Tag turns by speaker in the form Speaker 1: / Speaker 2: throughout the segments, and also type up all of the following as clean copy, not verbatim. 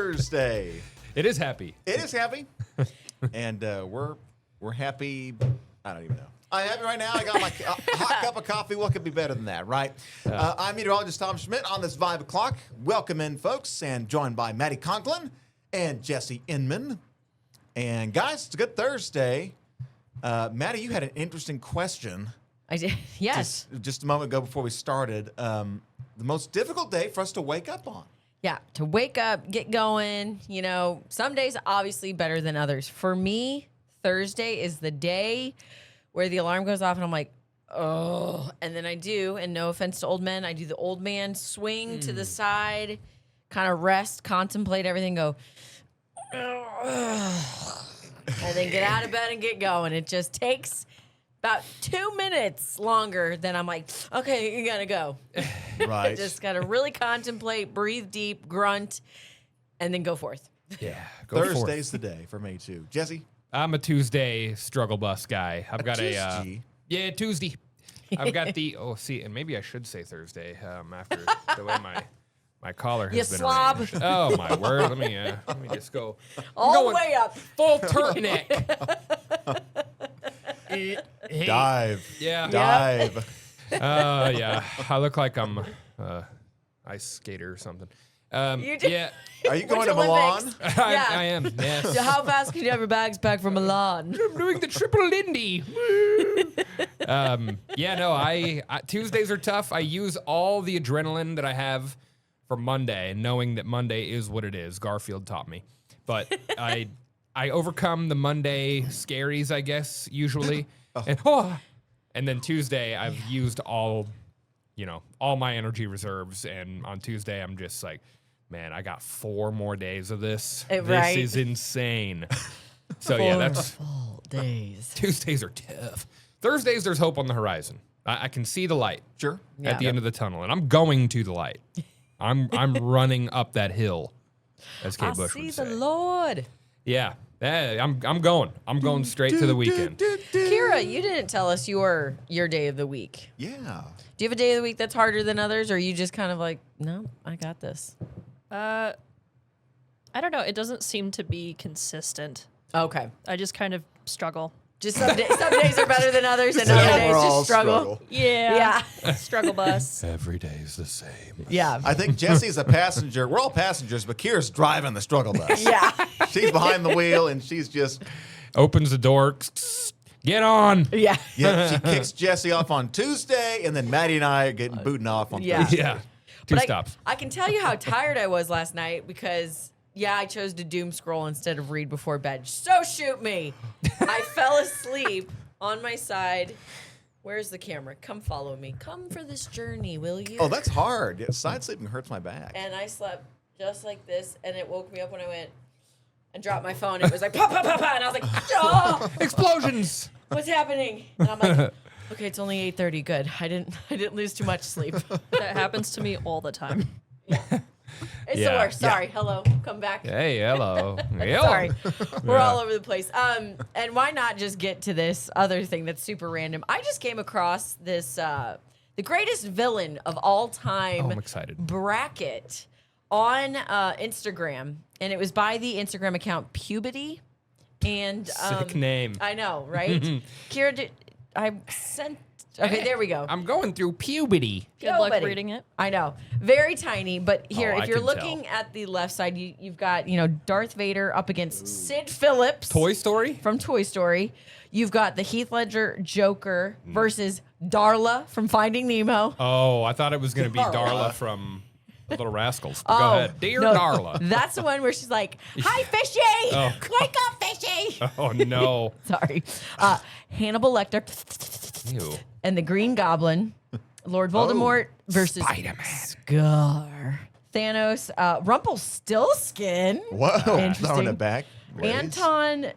Speaker 1: Thursday.
Speaker 2: It is happy.
Speaker 1: It is happy, and we're happy. I don't even know. I'm happy right now. I got my hot cup of coffee. What could be better than that, right? I'm meteorologist Tom Schmidt on this Vibe O'Clock. Welcome in, folks, and joined by Maddie Conklin and Jesse Inman. And guys, it's a good Thursday. Maddie, you had an interesting question.
Speaker 3: I did. Yes.
Speaker 1: Just a moment ago before we started. The most difficult day for us to wake up on.
Speaker 3: Yeah. To wake up, get going. You know, some days obviously better than others. For me, Thursday is the day where the alarm goes off and I'm like, oh. And then I do, and no offense to old men, I do the old man swing to the side, kind of rest, contemplate everything, go, and then get out of bed and get going. It just takes about 2 minutes longer than I'm like, okay, you gotta go.
Speaker 1: Right.
Speaker 3: Just gotta really contemplate, breathe deep, grunt, and then go forth.
Speaker 2: Yeah.
Speaker 1: Thursday's the day for me, too. Jesse?
Speaker 2: I'm a Tuesday struggle bus guy. I've got
Speaker 1: Tuesday?
Speaker 2: Tuesday. I've got and maybe I should say Thursday after the way my collar has
Speaker 3: You
Speaker 2: been
Speaker 3: slob.
Speaker 2: arranged. Oh my word! Let me just go
Speaker 3: All the way up.
Speaker 2: full turtleneck.
Speaker 1: Dive.
Speaker 2: Yeah.
Speaker 1: Dive.
Speaker 2: Yeah. I look like I'm ice skater or something.
Speaker 3: You do.
Speaker 2: Yeah.
Speaker 1: Are you going
Speaker 3: Which
Speaker 1: to Milan?
Speaker 3: Olympics?
Speaker 2: I
Speaker 3: Yeah.
Speaker 2: am. Yes.
Speaker 3: So how fast can you have your bags packed from Milan?
Speaker 2: I'm doing the triple Lindy. Tuesdays are tough. I use all the adrenaline that I have for Monday, knowing that Monday is what it is. Garfield taught me. But I overcome the Monday scaries, I guess, usually. And then Tuesday, I've used all my energy reserves. And on Tuesday, I'm just like, man, I got 4 more days of this.
Speaker 3: Right.
Speaker 2: This is insane. So yeah, that's
Speaker 3: full days.
Speaker 2: Tuesdays are tough. Thursdays, there's hope on the horizon. I can see the light
Speaker 1: Sure.
Speaker 2: at the end of the tunnel, and I'm going to the light. I'm running up that hill, as Kate Bush
Speaker 3: see
Speaker 2: would
Speaker 3: the
Speaker 2: say.
Speaker 3: Lord.
Speaker 2: Yeah, I'm going. I'm going straight to the weekend.
Speaker 3: Kira, you didn't tell us your day of the week.
Speaker 1: Yeah.
Speaker 3: Do you have a day of the week that's harder than others, or are you just kind of like, no, I got this?
Speaker 4: I don't know. It doesn't seem to be consistent.
Speaker 3: Okay.
Speaker 4: I just kind of struggle.
Speaker 3: Just some days are better than others, and
Speaker 1: Just
Speaker 3: other
Speaker 1: an
Speaker 3: days
Speaker 1: overall
Speaker 3: just struggle.
Speaker 4: Yeah.
Speaker 3: Yeah.
Speaker 4: Struggle bus.
Speaker 2: Every day's the same.
Speaker 3: Yeah.
Speaker 1: I think Jesse's a passenger. We're all passengers, but Kira's driving the struggle bus.
Speaker 3: Yeah.
Speaker 1: She's behind the wheel, and she's just,
Speaker 2: Opens the door. Get on.
Speaker 3: Yeah.
Speaker 1: she kicks Jesse off on Tuesday, and then Maddie and I are getting booting off on
Speaker 3: Yeah.
Speaker 1: Thursday.
Speaker 2: Yeah. Two
Speaker 3: But
Speaker 2: stops.
Speaker 3: I can tell you how tired I was last night because, I chose to doom scroll instead of read before bed. So shoot me. I fell asleep on my side. Where's the camera? Come follow me. Come for this journey, will you?
Speaker 1: Oh, that's hard. Yeah, side sleeping hurts my back.
Speaker 3: And I slept just like this, and it woke me up when I went and dropped my phone. It was like, pop, pop, pop, pop, and I was like, oh,
Speaker 2: Explosions.
Speaker 3: what's happening? And I'm like, okay, it's only 8:30. Good. I didn't lose too much sleep.
Speaker 4: That happens to me all the time.
Speaker 3: It's the
Speaker 2: Yeah.
Speaker 3: worst. Sorry. Hello. Come back.
Speaker 2: Hey, hello.
Speaker 3: Sorry. We're all over the place. And why not just get to this other thing that's super random? I just came across this the greatest villain of all time
Speaker 2: Oh, I'm excited.
Speaker 3: bracket on Instagram. And it was by the Instagram account Puberty. And
Speaker 2: Sick name.
Speaker 3: I know, right? Kira, I sent. Okay, there we go.
Speaker 2: I'm going through puberty.
Speaker 4: Good luck
Speaker 3: Nobody.
Speaker 4: reading it.
Speaker 3: I know. Very tiny, but here,
Speaker 2: Oh, I
Speaker 3: if you're
Speaker 2: can
Speaker 3: looking
Speaker 2: tell.
Speaker 3: at the left side, you've got, Darth Vader up against Sid Phillips
Speaker 2: Toy Story?
Speaker 3: from Toy Story. You've got the Heath Ledger Joker versus Darla from Finding Nemo.
Speaker 2: Oh, I thought it was going to be Darla from The Little Rascals. Go ahead. Dear
Speaker 3: no,
Speaker 2: Darla.
Speaker 3: That's the one where she's like, "Hi, Fishy!
Speaker 2: Oh,
Speaker 3: Wake up, Fishy!"
Speaker 2: Oh, no.
Speaker 3: Sorry. Hannibal Lecter
Speaker 2: Ew.
Speaker 3: and the Green Goblin. Lord Voldemort versus
Speaker 2: Spider-Man.
Speaker 3: Scar. Thanos, Rumpelstiltskin.
Speaker 1: Whoa.
Speaker 3: Interesting.
Speaker 1: Throwing it back. Raise.
Speaker 3: Anton,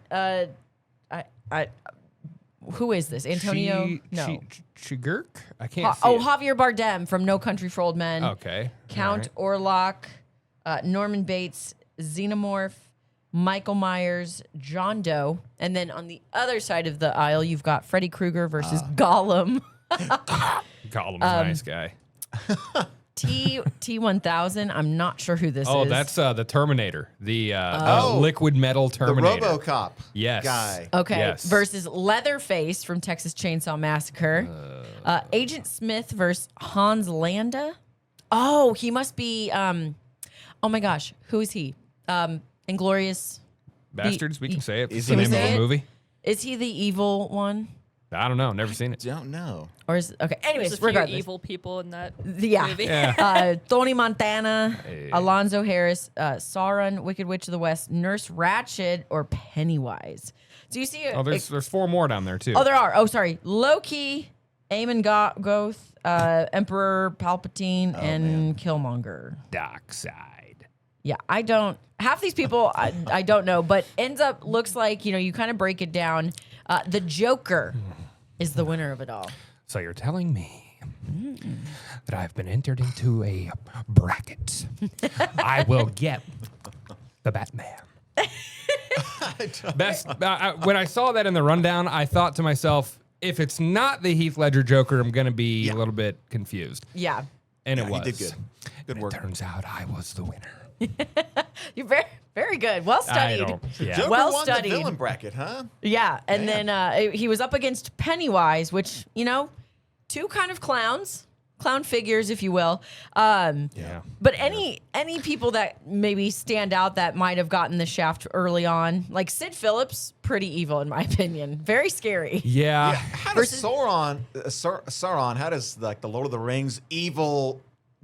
Speaker 3: who is this? Antonio? No.
Speaker 2: Chigurh? I can't see it.
Speaker 3: Javier Bardem from No Country for Old Men.
Speaker 2: Okay.
Speaker 3: Count Orlok, Norman Bates, Xenomorph, Michael Myers, John Doe. And then on the other side of the aisle, you've got Freddy Krueger versus Gollum.
Speaker 2: Gollum's a nice guy.
Speaker 3: T1000. I'm not sure who this is.
Speaker 2: Oh, that's the Terminator, the
Speaker 1: Oh.
Speaker 2: liquid metal
Speaker 1: The
Speaker 2: Terminator.
Speaker 1: RoboCop
Speaker 2: Yes.
Speaker 1: guy.
Speaker 3: Okay,
Speaker 2: Yes.
Speaker 3: versus Leatherface from Texas Chainsaw Massacre. Agent Smith versus Hans Landa. Oh, he must be. Oh my gosh, who is he? Inglorious.
Speaker 2: Bastards, we can say it.
Speaker 1: Is
Speaker 2: It's the
Speaker 1: he
Speaker 2: name of
Speaker 3: in
Speaker 2: the
Speaker 3: it?
Speaker 2: movie.
Speaker 3: Is he the evil one?
Speaker 2: I don't know. Never seen it.
Speaker 1: Don't know.
Speaker 3: Or is okay?
Speaker 4: There's
Speaker 3: Anyways,
Speaker 4: a few
Speaker 3: regardless.
Speaker 4: evil people in that
Speaker 3: Yeah.
Speaker 4: movie.
Speaker 2: Yeah.
Speaker 3: Tony Montana,
Speaker 2: Hey.
Speaker 3: Alonzo Harris, Sauron, Wicked Witch of the West, Nurse Ratched, or Pennywise. So you see,
Speaker 2: Oh, there's 4 more down there too.
Speaker 3: oh, there are. Oh, sorry, Loki, Aemon Goth, Emperor Palpatine, and Killmonger.
Speaker 2: Dark side.
Speaker 3: Yeah, I don't. Half these people I don't know, but ends up looks like you kind of break it down. The Joker is the winner of it all.
Speaker 2: So you're telling me that I've been entered into a bracket. I will get the Batman. Best. When I saw that in the rundown, I thought to myself, if it's not the Heath Ledger Joker, I'm going to be a little bit confused.
Speaker 3: Yeah,
Speaker 2: And
Speaker 1: Yeah,
Speaker 2: it
Speaker 1: he
Speaker 2: was.
Speaker 1: did good. Good
Speaker 2: And
Speaker 1: work.
Speaker 2: It turns out I was the winner.
Speaker 3: you're very very good. Well
Speaker 2: I
Speaker 3: studied.
Speaker 2: don't. Yeah.
Speaker 1: Joker
Speaker 3: Well
Speaker 1: won
Speaker 3: studied.
Speaker 1: the villain bracket, huh?
Speaker 3: Yeah, and then he was up against Pennywise, which two kind of clown figures, if you will.
Speaker 2: Yeah.
Speaker 3: But any people that maybe stand out that might have gotten the shaft early on, like Sid Phillips, pretty evil in my opinion, very scary.
Speaker 2: Yeah.
Speaker 1: How does Sauron, how does like the Lord of the Rings evil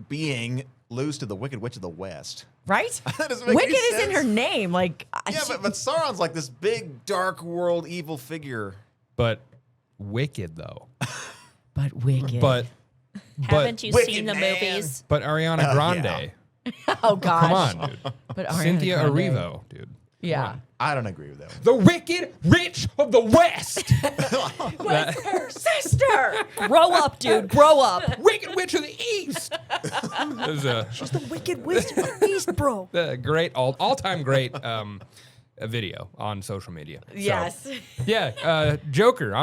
Speaker 1: being lose to the Wicked Witch of the West?
Speaker 3: Right?
Speaker 1: That doesn't make
Speaker 3: Wicked
Speaker 1: any
Speaker 3: is in
Speaker 1: sense.
Speaker 3: her name. Like,
Speaker 1: Yeah, but Sauron's like this big dark world evil figure.
Speaker 2: But wicked though.
Speaker 3: but Wicked.
Speaker 2: But
Speaker 4: Haven't you
Speaker 1: Wicked
Speaker 4: seen the
Speaker 1: Man.
Speaker 4: movies?
Speaker 2: but Ariana Grande.
Speaker 3: oh gosh,
Speaker 2: Come on, dude.
Speaker 3: But Ariana
Speaker 2: Cynthia
Speaker 3: Grande.
Speaker 2: Erivo, dude.
Speaker 3: Yeah.
Speaker 1: I don't agree with that one.
Speaker 2: The wicked rich of the West.
Speaker 3: Her sister.
Speaker 4: Grow up, dude. Grow up.
Speaker 2: Wicked witch of the East. There's a
Speaker 5: The Wicked Witch of the East, bro.
Speaker 2: great all-time great a video on social media. So,
Speaker 3: Yes.
Speaker 2: yeah, Joker.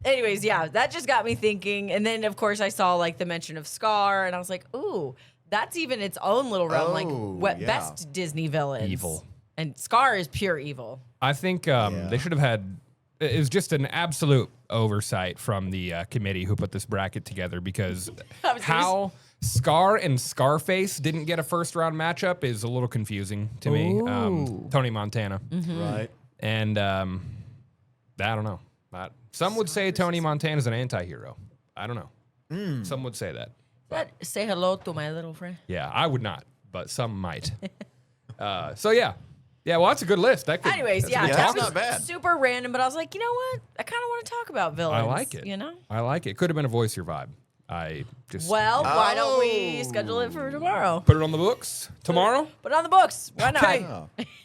Speaker 3: Anyways, yeah, that just got me thinking. And then, of course, I saw like the mention of Scar, and I was like, ooh, that's even its own little realm. Like,
Speaker 1: Oh,
Speaker 3: what
Speaker 1: yeah.
Speaker 3: best Disney villains?
Speaker 2: Evil.
Speaker 3: And Scar is pure evil.
Speaker 2: I think they should have had. It was just an absolute oversight from the committee who put this bracket together because
Speaker 3: I was gonna
Speaker 2: how Scar and Scarface didn't get a first-round matchup is a little confusing to me.
Speaker 3: Ooh.
Speaker 2: Tony Montana.
Speaker 1: Right.
Speaker 2: And I don't know. Some would say Tony Montana is an anti-hero. I don't know. Some would say that.
Speaker 3: Say hello to my little friend.
Speaker 2: Yeah, I would not, but some might. So yeah. Yeah, well, that's a good list. That could,
Speaker 3: Anyways,
Speaker 2: that's
Speaker 3: yeah,
Speaker 2: good
Speaker 1: Yeah,
Speaker 3: that
Speaker 1: that's
Speaker 3: was
Speaker 1: not bad.
Speaker 3: super random, but I was like, you know what? I kind of want to talk about villains.
Speaker 2: I like it.
Speaker 3: You know?
Speaker 2: I like it. Could have been a Voice Your Vibe. I just
Speaker 3: Well, why don't we
Speaker 1: Oh.
Speaker 3: schedule it for tomorrow?
Speaker 2: put it on the books tomorrow.
Speaker 3: Put it on the books. Why not?
Speaker 2: Okay.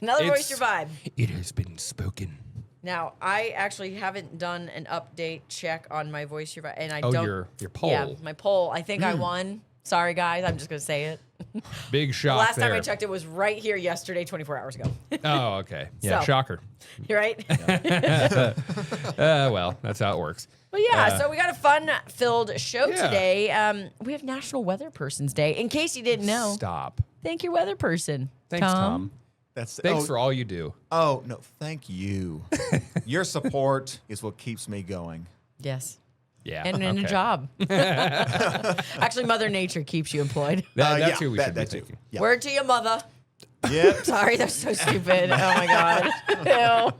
Speaker 3: Another
Speaker 2: It's-
Speaker 3: voice your vibe.
Speaker 2: It has been spoken.
Speaker 3: Now, I actually haven't done an update check on my voice your vibe, and I
Speaker 2: Oh,
Speaker 3: don't.
Speaker 2: your poll.
Speaker 3: Yeah, my poll. I think I won. Sorry, guys. I'm just gonna say it.
Speaker 2: Big shock
Speaker 3: Last
Speaker 2: there.
Speaker 3: time I checked, it was right here yesterday, 24 hours ago.
Speaker 2: Oh, okay. Yeah,
Speaker 3: So.
Speaker 2: shocker.
Speaker 3: You're right.
Speaker 2: Well, that's how it works.
Speaker 3: But yeah, so we got a fun-filled show
Speaker 2: Yeah.
Speaker 3: today. We have National Weather Person's Day. In case you didn't know,
Speaker 2: Stop.
Speaker 3: thank your weather person.
Speaker 2: Thanks, Tom.
Speaker 1: That's
Speaker 2: Thanks for all you do.
Speaker 1: Oh no, thank you. Your support is what keeps me going.
Speaker 3: Yes.
Speaker 2: Yeah.
Speaker 3: And in a
Speaker 2: okay.
Speaker 3: job. Actually, Mother Nature keeps you employed.
Speaker 2: That's
Speaker 1: yeah,
Speaker 2: who we
Speaker 1: that-
Speaker 2: should be
Speaker 1: that too.
Speaker 2: thinking.
Speaker 1: Yeah.
Speaker 3: Word to your mother.
Speaker 1: Yep.
Speaker 3: Sorry, that's so stupid. Oh my God.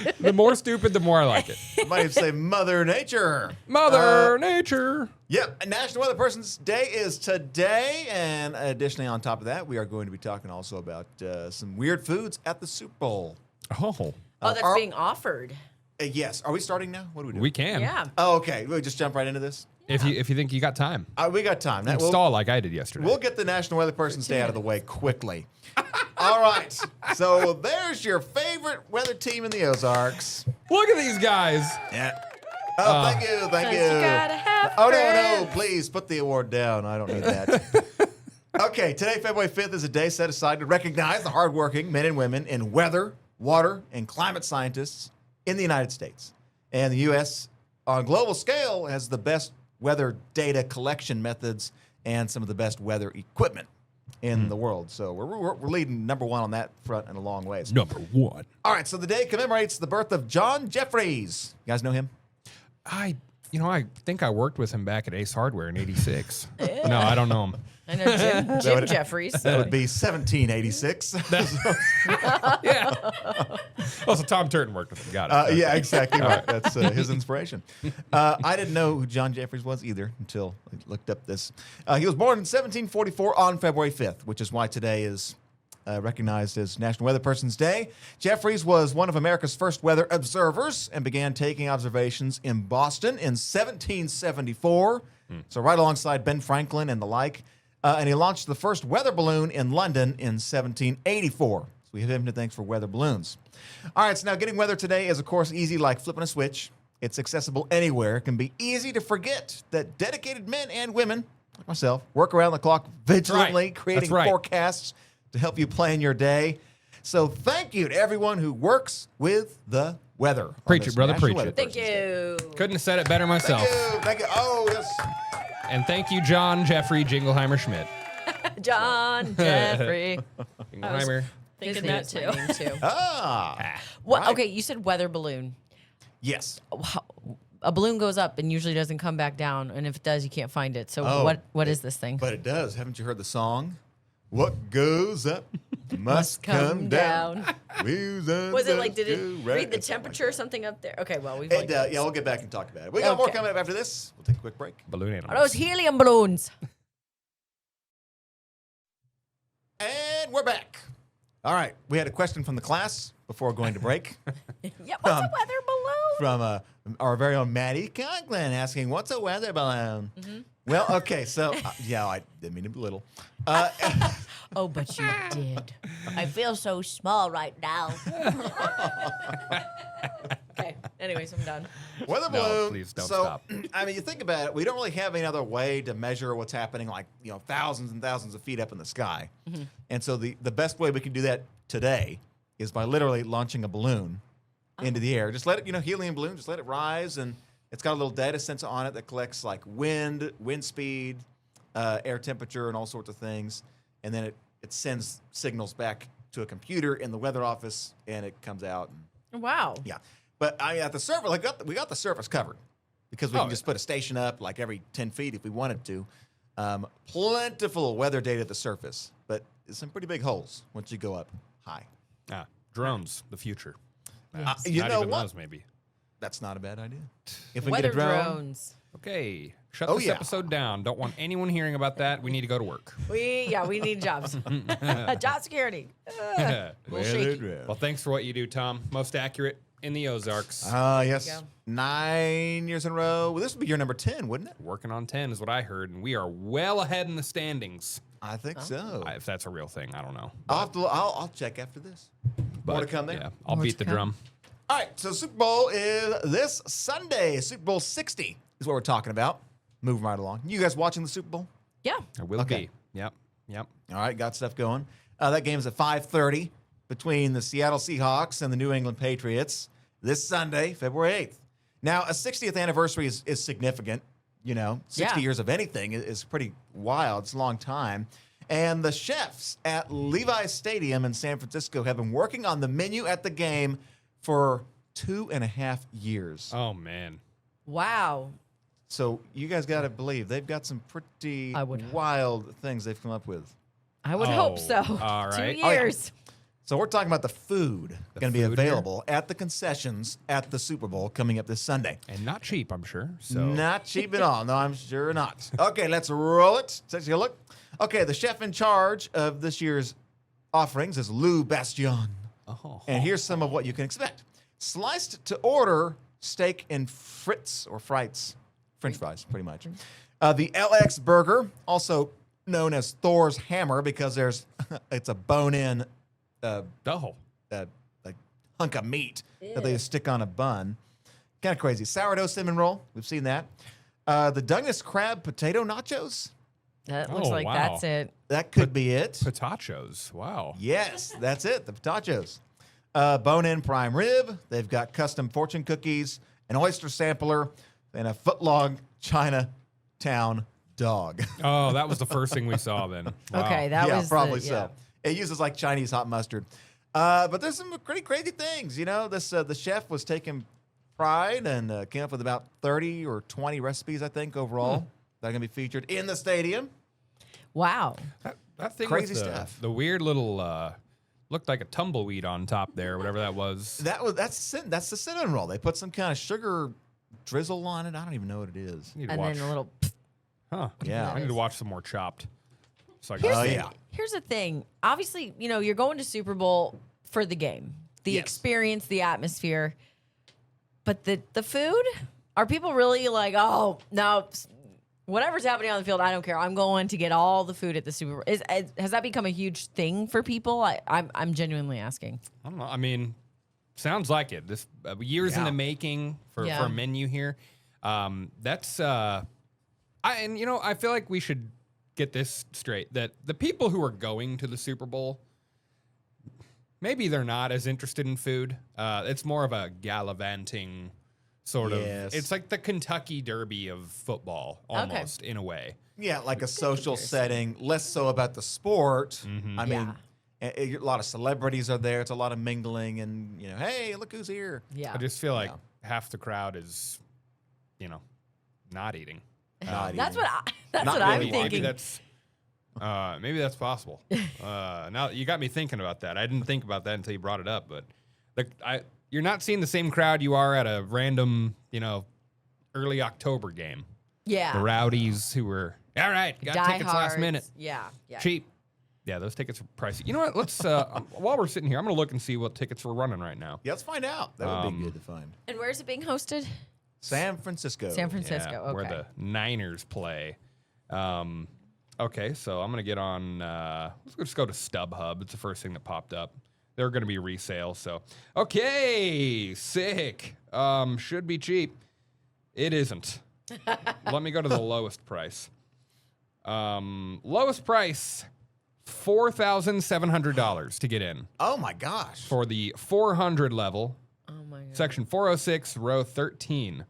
Speaker 3: Ew.
Speaker 2: The more stupid, the more I like it.
Speaker 1: Might even say Mother Nature.
Speaker 2: Mother Nature.
Speaker 1: Yep, National Weather Person's Day is today, and additionally, on top of that, we are going to be talking also about some weird foods at the Super Bowl.
Speaker 2: Oh,
Speaker 3: Oh, that's
Speaker 1: are-
Speaker 3: being offered.
Speaker 1: Yes, are we starting now? What do we do?
Speaker 2: we can.
Speaker 3: Yeah.
Speaker 1: Oh, okay, we'll just jump right into this.
Speaker 2: If you think you got time,
Speaker 1: We got time. That- we'll,
Speaker 2: install like I did yesterday.
Speaker 1: we'll get the National Weather Person's Day out of the way quickly. All right, so there's your favorite weather team in the Ozarks.
Speaker 2: Look at these guys.
Speaker 1: Yeah. Oh, thank you, thank you.
Speaker 3: You gotta have
Speaker 1: Oh, no,
Speaker 3: friends.
Speaker 1: please put the award down. I don't need that. Okay, today, February 5th, is a day set aside to recognize the hardworking men and women in weather, water, and climate scientists in the United States. And the U.S., on a global scale, has the best weather data collection methods and some of the best weather equipment in the world. So we're leading number one on that front in a long ways.
Speaker 2: Number one.
Speaker 1: All right, so the day commemorates the birth of John Jeffries. You guys know him?
Speaker 2: I think I worked with him back at Ace Hardware in '86. No, I don't know him.
Speaker 3: I know Jim Jeffries.
Speaker 1: That would be 1786.
Speaker 2: Yeah. Also, Tom Turton worked with him. Got it.
Speaker 1: Yeah, exactly right. That's his inspiration. I didn't know who John Jeffries was either until I looked up this. He was born in 1744 on February 5th, which is why today is recognized as National Weather Person's Day. Jeffries was one of America's first weather observers and began taking observations in Boston in 1774. So right alongside Ben Franklin and the like. And he launched the first weather balloon in London in 1784. So we have him to thank for weather balloons. All right, so now getting weather today is, of course, easy like flipping a switch. It's accessible anywhere. It can be easy to forget that dedicated men and women, like myself, work around the clock vigilantly, creating forecasts to help you plan your day. So thank you to everyone who works with the weather.
Speaker 2: Preach it, brother, preach it.
Speaker 3: Thank you.
Speaker 2: Couldn't have said it better myself.
Speaker 1: Thank you. Oh, yes.
Speaker 2: And thank you, John Jeffrey Jingleheimer Schmidt.
Speaker 3: John Jeffrey.
Speaker 2: Jingleheimer.
Speaker 4: Thinking
Speaker 3: His
Speaker 4: that
Speaker 3: name's
Speaker 4: too.
Speaker 3: my name, too. What?
Speaker 1: Right.
Speaker 3: Okay, you said weather balloon.
Speaker 1: Yes.
Speaker 3: A balloon goes up and usually doesn't come back down, and if it does, you can't find it. So
Speaker 1: Oh,
Speaker 3: what is this thing?
Speaker 1: But it does. Haven't you heard the song? What goes up must come down.
Speaker 3: Was it like, did it read the temperature or something up there? Okay, well, we've
Speaker 1: Yeah, we'll get back and talk about it. We got more
Speaker 3: Okay.
Speaker 1: coming up after this. We'll take a quick break.
Speaker 2: Balloon
Speaker 3: Are
Speaker 2: animals.
Speaker 3: those helium balloons?
Speaker 1: And we're back. All right. We had a question from the class before going to break
Speaker 3: Yeah, what's a weather balloon?
Speaker 1: from our very own Maddie Conklin asking, what's a weather balloon? Well, okay. So, I didn't mean to belittle.
Speaker 3: Oh, but you did.
Speaker 5: I feel so small right now.
Speaker 3: Okay. Anyways, I'm done.
Speaker 1: Weather
Speaker 2: No,
Speaker 1: balloon.
Speaker 2: please don't
Speaker 1: so,
Speaker 2: stop.
Speaker 1: I mean, you think about it. We don't really have any other way to measure what's happening, like thousands and thousands of feet up in the sky. And so the best way we can do that today is by literally launching a balloon into the air. Just let it, helium balloon. Just let it rise, and it's got a little data sensor on it that collects like wind speed, air temperature, and all sorts of things. And then it sends signals back to a computer in the weather office, and it comes out. And,
Speaker 3: Wow.
Speaker 1: yeah. But at the surface, we got the surface covered because we can just put a station up like every 10 feet if we wanted to. Plentiful weather data at the surface, but some pretty big holes once you go up high.
Speaker 2: Drones, the future.
Speaker 1: You
Speaker 2: Not
Speaker 1: know
Speaker 2: even
Speaker 1: what?
Speaker 2: those, maybe.
Speaker 1: That's not a bad idea. If we
Speaker 3: Weather
Speaker 1: get a drone,
Speaker 3: drones.
Speaker 2: Okay, shut
Speaker 1: Oh,
Speaker 2: this
Speaker 1: yeah.
Speaker 2: episode down. Don't want anyone hearing about that. We need to go to work.
Speaker 3: We need jobs. Job security.
Speaker 1: weather
Speaker 3: shaky.
Speaker 1: drone.
Speaker 2: Well, thanks for what you do, Tom. Most accurate in the Ozarks.
Speaker 1: Yes,
Speaker 3: go.
Speaker 1: 9 years in a row. Well, this would be year number 10, wouldn't it?
Speaker 2: Working on 10 is what I heard, and we are well ahead in the standings.
Speaker 1: I think so.
Speaker 2: If that's a real thing, I don't know.
Speaker 1: I'll check after this. More to come there.
Speaker 2: Yeah, I'll
Speaker 3: More
Speaker 2: beat
Speaker 3: to
Speaker 2: the
Speaker 3: come.
Speaker 2: drum.
Speaker 1: All right, so Super Bowl is this Sunday. Super Bowl 60 is what we're talking about. Moving right along. You guys watching the Super Bowl?
Speaker 3: Yeah.
Speaker 2: I will
Speaker 1: Okay.
Speaker 2: be. Yep.
Speaker 1: All right, got stuff going. That game's at 5:30 between the Seattle Seahawks and the New England Patriots this Sunday, February 8th. Now, a 60th anniversary is significant. 60
Speaker 3: Yeah.
Speaker 1: years of anything is pretty wild. It's a long time. And the chefs at Levi's Stadium in San Francisco have been working on the menu at the game for 2.5 years.
Speaker 2: Oh, man.
Speaker 3: Wow.
Speaker 1: So you guys got to believe they've got some pretty
Speaker 3: I would-
Speaker 1: wild things they've come up with.
Speaker 3: I would hope so.
Speaker 2: all right.
Speaker 3: 2
Speaker 1: Oh, yeah.
Speaker 3: years.
Speaker 1: So we're talking about the food going to be
Speaker 2: food here?
Speaker 1: available at the concessions at the Super Bowl coming up this Sunday.
Speaker 2: And not cheap, I'm sure. So
Speaker 1: Not cheap at all. No, I'm sure not. Okay, let's roll it. Let's take a look. Okay, the chef in charge of this year's offerings is Lou Bastion.
Speaker 2: Oh.
Speaker 1: And here's some of what you can expect. Sliced to order steak and frites or frites. French fries, pretty much. The LX burger, also known as Thor's hammer because it's a bone-in
Speaker 2: Oh.
Speaker 1: like hunk of meat that they stick on a bun. Kind of crazy. Sourdough cinnamon roll. We've seen that. The Douglas crab potato nachos.
Speaker 3: That looks
Speaker 2: Oh,
Speaker 3: like
Speaker 2: wow.
Speaker 3: that's it.
Speaker 1: That could be it.
Speaker 2: Potachos. Wow.
Speaker 1: Yes, that's it. The potachos. Bone-in prime rib. They've got custom fortune cookies, an oyster sampler, and a footlong Chinatown dog.
Speaker 2: Oh, that was the first thing we saw then. Wow.
Speaker 3: Okay, that
Speaker 1: yeah,
Speaker 3: was
Speaker 1: probably
Speaker 3: the,
Speaker 1: so. It uses like Chinese hot mustard. But there's some pretty crazy things. You know, this the chef was taking pride and came up with about 30 or 20 recipes, I think, overall that are going to be featured in the stadium.
Speaker 3: Wow.
Speaker 2: That thing
Speaker 1: Crazy
Speaker 2: with
Speaker 1: stuff.
Speaker 2: The weird little looked like a tumbleweed on top there, whatever that was.
Speaker 1: That's the cinnamon roll. They put some kind of sugar drizzle on it. I don't even know what it is.
Speaker 2: I need to
Speaker 3: And
Speaker 2: watch.
Speaker 3: then a little.
Speaker 2: Huh.
Speaker 1: Yeah.
Speaker 2: I need to watch some more Chopped. So I
Speaker 3: Here's,
Speaker 2: can
Speaker 1: Oh,
Speaker 3: the,
Speaker 1: yeah.
Speaker 3: here's the thing. Obviously, you know, you're going to Super Bowl for the game, the
Speaker 1: Yes.
Speaker 3: experience, the atmosphere. But the food, are people really like, oh, no, whatever's happening on the field, I don't care. I'm going to get all the food at the Super Bowl. Has that become a huge thing for people? I'm genuinely asking.
Speaker 2: I don't know. I mean, sounds like it. This years in
Speaker 1: Yeah.
Speaker 2: the making for
Speaker 3: Yeah.
Speaker 2: a menu here. That's and you know, I feel like we should get this straight that the people who are going to the Super Bowl, maybe they're not as interested in food. It's more of a gallivanting sort
Speaker 1: Yes.
Speaker 2: of. It's like the Kentucky Derby of football, almost in a way.
Speaker 1: Yeah, like a social setting, less so about the sport.
Speaker 2: Mm-hmm.
Speaker 1: I mean, a lot of celebrities are there. It's a lot of mingling, and you know, hey, look who's here.
Speaker 3: Yeah.
Speaker 2: I just feel like
Speaker 1: Yeah.
Speaker 2: half the crowd is, you know, not eating.
Speaker 1: Not
Speaker 3: That's
Speaker 1: even-
Speaker 3: what
Speaker 1: Not
Speaker 3: I'm
Speaker 1: really.
Speaker 3: thinking.
Speaker 2: Maybe that's possible. Now you got me thinking about that. I didn't think about that until you brought it up. But you're not seeing the same crowd you are at a random, you know, early October game.
Speaker 3: Yeah.
Speaker 2: The rowdies who were all right, got tickets last
Speaker 3: Diehards.
Speaker 2: minute,
Speaker 3: Yeah. Yeah.
Speaker 2: cheap. Yeah, those tickets are pricey. You know what? Let's while we're sitting here, I'm gonna look and see what tickets we're running right now.
Speaker 1: Yeah, let's find out. That would be good to find.
Speaker 3: And where's it being hosted?
Speaker 1: San Francisco.
Speaker 3: San Francisco.
Speaker 2: Yeah,
Speaker 3: Okay.
Speaker 2: where the Niners play. Okay, so I'm gonna get on. Let's just go to StubHub. It's the first thing that popped up. They're gonna be resale. So okay, sick. Should be cheap. It isn't. Let me go to the lowest price. Lowest price, $4,700 to get in
Speaker 1: Oh my gosh.
Speaker 2: for the 400 level.
Speaker 3: Oh my god.
Speaker 2: Section 406, row 13.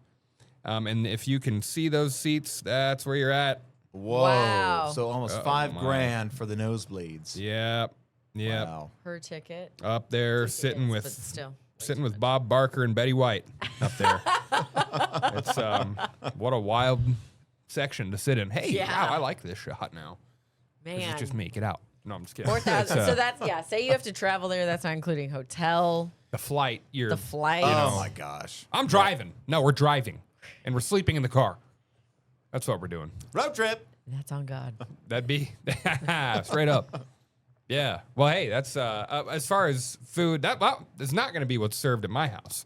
Speaker 2: And if you can see those seats, that's where you're at.
Speaker 1: Whoa.
Speaker 3: Wow.
Speaker 1: So almost
Speaker 2: Oh,
Speaker 1: $5
Speaker 2: my.
Speaker 1: grand for the nosebleeds.
Speaker 2: Yep. Yep.
Speaker 1: Wow.
Speaker 3: Her ticket.
Speaker 2: Up there sitting
Speaker 3: But
Speaker 2: with
Speaker 3: still.
Speaker 2: Bob Barker and Betty White up there. It's what a wild section to sit in. Hey,
Speaker 3: Yeah.
Speaker 2: wow, I like this shot now. This
Speaker 3: Man.
Speaker 2: is just me. Get out. No, I'm just kidding.
Speaker 3: 4,000.
Speaker 2: It's,
Speaker 3: So that's say you have to travel there. That's not including hotel,
Speaker 2: the flight.
Speaker 3: the flight.
Speaker 1: Oh my gosh.
Speaker 2: I'm driving. No, we're driving, and we're sleeping in the car. That's what we're doing.
Speaker 1: Road trip.
Speaker 3: That's on God.
Speaker 2: That'd be straight up. Yeah. Well, hey, that's as far as food. That is not going to be what's served at my house.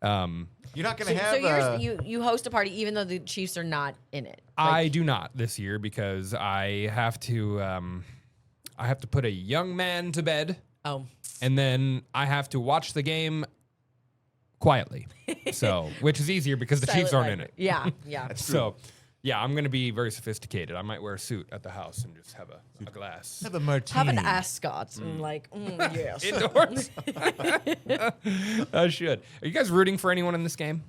Speaker 1: You're not going
Speaker 3: So,
Speaker 1: to have.
Speaker 3: you host a party even though the Chiefs are not in it.
Speaker 2: I do not this year because I have to put a young man to bed,
Speaker 3: Oh.
Speaker 2: and then I have to watch the game quietly. So, which is easier because the Chiefs aren't in it.
Speaker 3: Yeah. Yeah.
Speaker 2: So, yeah, I'm going to be very sophisticated. I might wear a suit at the house and just have a glass.
Speaker 1: have a martini.
Speaker 3: Have an ascot and yes.
Speaker 2: Indoors. I should. Are you guys rooting for anyone in this game?